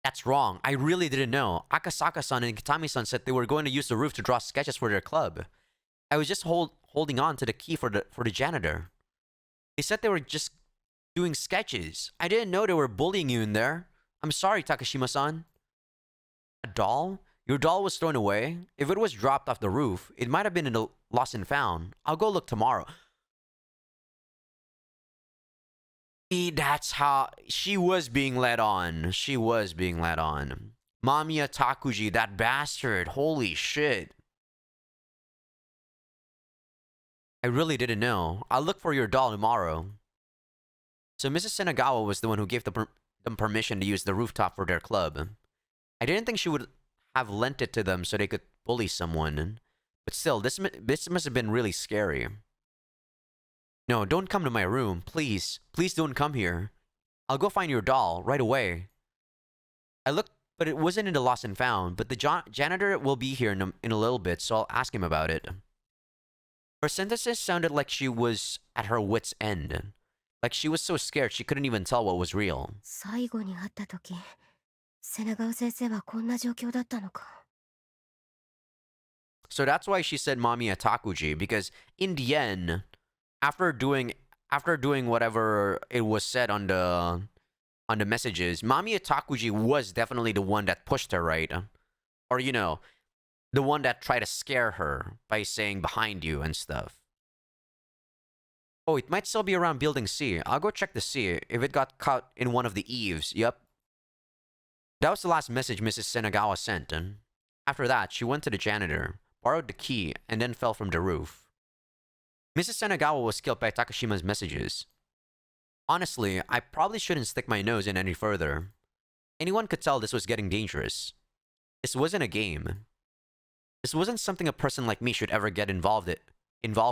That's wrong. I really didn't know. Akasaka-san and Kitami-san said they were going to use the roof to draw sketches for their club. I was just holding on to the key for the janitor. They said they were just doing sketches. I didn't know they were bullying you in there. I'm sorry, Takashima-san. A doll? Your doll was thrown away? If it was dropped off the roof, it might have been in the lost and found. I'll go look tomorrow. See, that's how she was being led on. She was being led on. Mamiya Takuji, that bastard. Holy shit. I really didn't know. I'll look for your doll tomorrow. So Mrs. Senagawa was the one who gave them permission to use the rooftop for their club. I didn't think she would have lent it to them so they could bully someone. But still, this must have been really scary. No, don't come to my room. Please. Please don't come here. I'll go find your doll right away. I looked, but it wasn't in the lost and found. But the janitor will be here in a little bit, so I'll ask him about it. Her sentences sounded like she was at her wit's end. Like she was so scared she couldn't even tell what was real. 最後に会った時、瀬長川先生はこんな状況だったのか。 So that's why she said Mamiya Takuji, because in the end, after doing whatever it was said on the messages, Mamiya Takuji was definitely the one that pushed her, right? Or you know, the one that tried to scare her by saying behind you and stuff. Oh, it might still be around building C. I'll go check to see if it got caught in one of the eaves. Yep. That was the last message Mrs. Senagawa sent. And after that, she went to the janitor, borrowed the key, and then fell from the roof. Mrs. Senagawa was killed by Takashima's messages. Honestly, I probably shouldn't stick my nose in any further. Anyone could tell this was getting dangerous. This wasn't a game. This wasn't something a person like me should ever get involved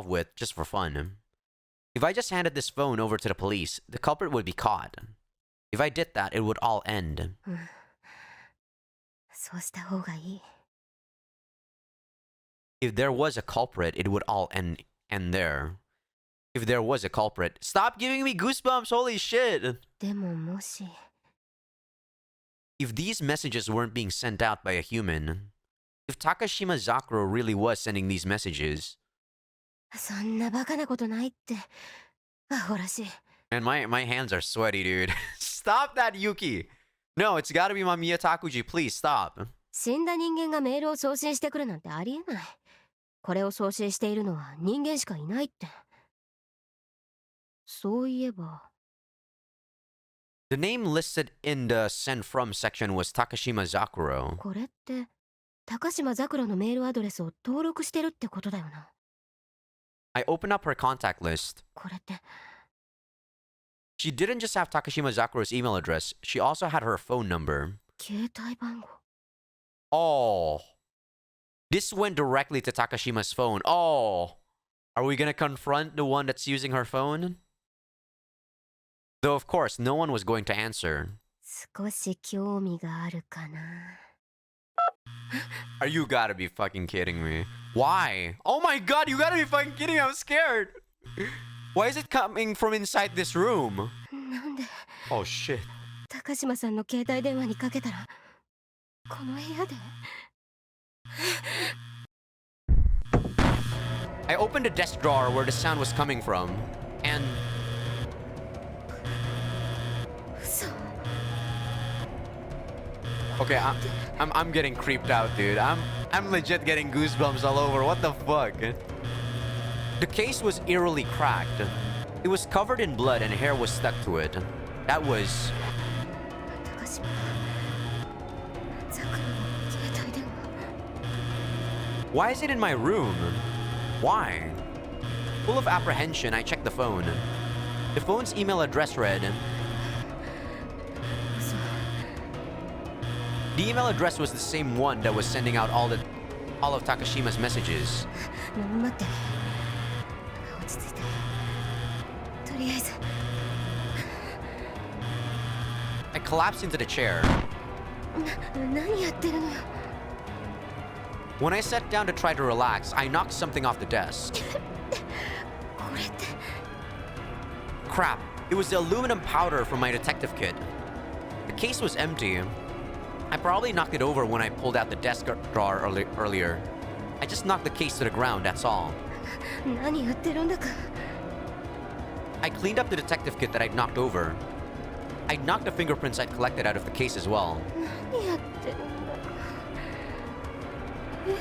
with just for fun. If I just handed this phone over to the police, the culprit would be caught. If I did that, it would all end. そうした方がいい。 If there was a culprit, it would all end there. If there was a culprit. Stop giving me goosebumps, holy shit! でももし、 If these messages weren't being sent out by a human, if Takashima Zakuro really was sending these messages, そんなバカなことないって。アホらしい。 and my hands are sweaty, dude. Stop that, Yuki! No, it's gotta be Mamiya Takuji, please stop. 死んだ人間がメールを送信してくるなんてありえない。これを送信しているのは人間しかいないって。そういえば。 The name listed in the sent from section was Takashima Zakuro. これって高島ザクロのメールアドレスを登録してるってことだよな。 I opened up her contact list. これって She didn't just have Takashima Zakuro's email address, she also had her phone number. 携帯番号。 Oh. This went directly to Takashima's phone. Oh. Are we gonna confront the one that's using her phone? Though, of course, no one was going to answer. 少し興味があるかな。 Are you gotta be fucking kidding me? Why? Oh my god, you gotta be fucking kidding me, I'm scared! Why is it coming from inside this room? なんで Oh shit. 高島さんの携帯電話にかけたらこの部屋で I opened a desk drawer where the sound was coming from, and 嘘 okay, I'm getting creeped out, dude. I'm legit getting goosebumps all over. What the fuck? The case was eerily cracked. It was covered in blood and hair was stuck to it. That was 高島ザクの携帯電話 Why is it in my room? Why? Full of apprehension, I checked the phone. The phone's email address read. 嘘 The email address was the same one that was sending out all of Takashima's messages. 待って落ち着いてとりあえず I collapsed into the chair. 何やってるのよ When I sat down to try to relax, I knocked something off the desk. これって Crap, it was the aluminum powder from my detective kit. The case was empty. I probably knocked it over when I pulled out the desk drawer earlier. I just knocked the case to the ground, that's all. 何やってるんだか I cleaned up the detective kit that I'd knocked over. I knocked the fingerprints I'd collected out of the case as well. 何やってるんだか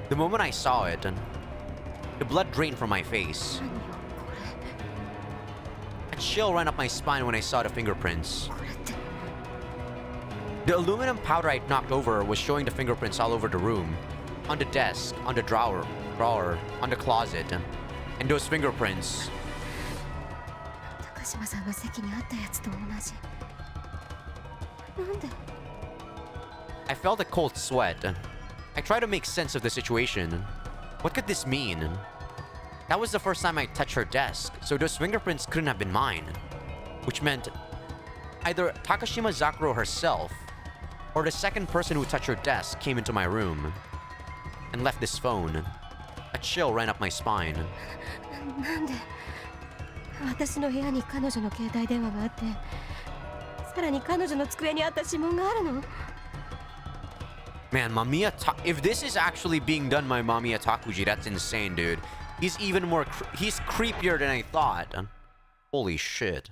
The moment I saw it, the blood drained from my face. 何よこ A chill ran up my spine when I saw the fingerprints. れこれって The aluminum powder I'd knocked over was showing the fingerprints all over the room. On the desk, on the drawer, on the closet. And those fingerprints, 高島さんの席にあったやつと同じなんで I felt a cold sweat. I tried to make sense of the situation. What could this mean? That was the first time I touched her desk, so those fingerprints couldn't have been mine. Which meant either Takashima Zakuro herself or the second person who touched her desk came into my room and left this phone. A chill ran up my spine. なんで私の部屋に彼女の携帯電話があってさらに彼女の机にあった指紋があるの Man, if this is actually being done by Mamiya Takuji, that's insane, dude. He's even more he's creepier than I thought. Holy shit.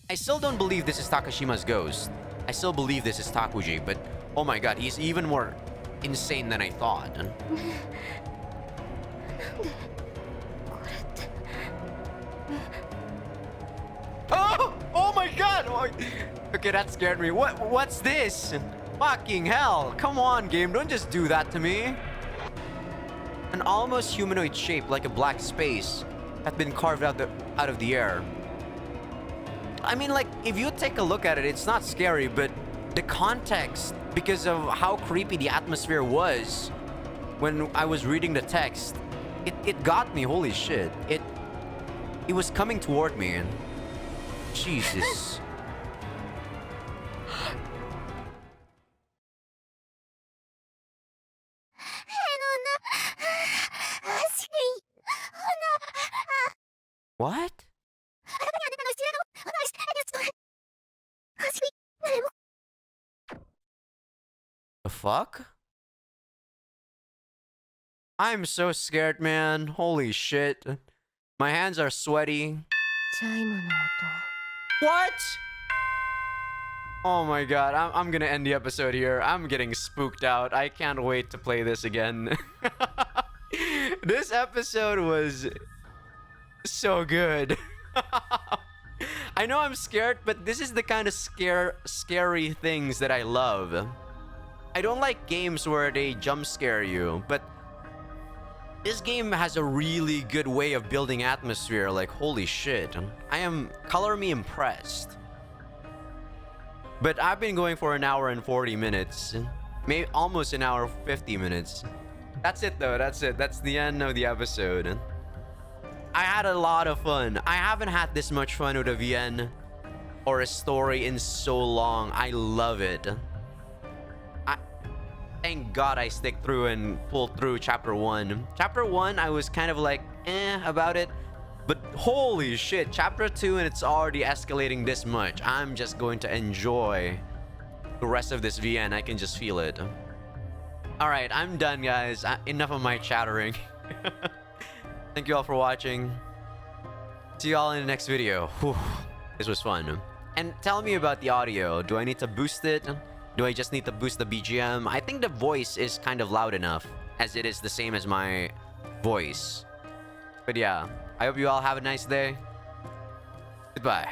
I still don't believe this is Takashima's ghost. I still believe this is Takuji, but oh my god, he's even more insane than I thought. これって Oh! Oh my god! Okay, that scared me. What's this? Fucking hell! Come on, game, don't just do that to me. An almost humanoid shape like a black space had been carved out of the air. I mean, like, if you take a look at it, it's not scary, but the context, because of how creepy the atmosphere was when I was reading the text, it got me. Holy shit. It was coming toward me. Jesus. What? The fuck? I'm so scared, man. Holy shit. My hands are sweaty. チャイムの音 What? Oh my god, I'm gonna end the episode here. I'm getting spooked out. I can't wait to play this again. This episode was so good. I know I'm scared, but this is the kind of scary things that I love. I don't like games where they jump scare you, but this game has a really good way of building atmosphere. Like, holy shit. I am color me impressed. But I've been going for an hour and 40 minutes. Maybe almost an hour 50 minutes. That's it though, that's it. That's the end of the episode. I had a lot of fun. I haven't had this much fun with a VN or a story in so long. I love it. Thank God I stick through and pulled through chapter 1. Chapter 1, I was kind of like, about it. But holy shit, chapter 2 and it's already escalating this much. I'm just going to enjoy the rest of this VN. I can just feel it. Alright, I'm done, guys. Enough of my chattering. Thank you all for watching. See you all in the next video. Whew, this was fun. And tell me about the audio. Do I need to boost it? Do I just need to boost the BGM? I think the voice is kind of loud enough, as it is the same as my voice. But yeah, I hope you all have a nice day. Goodbye.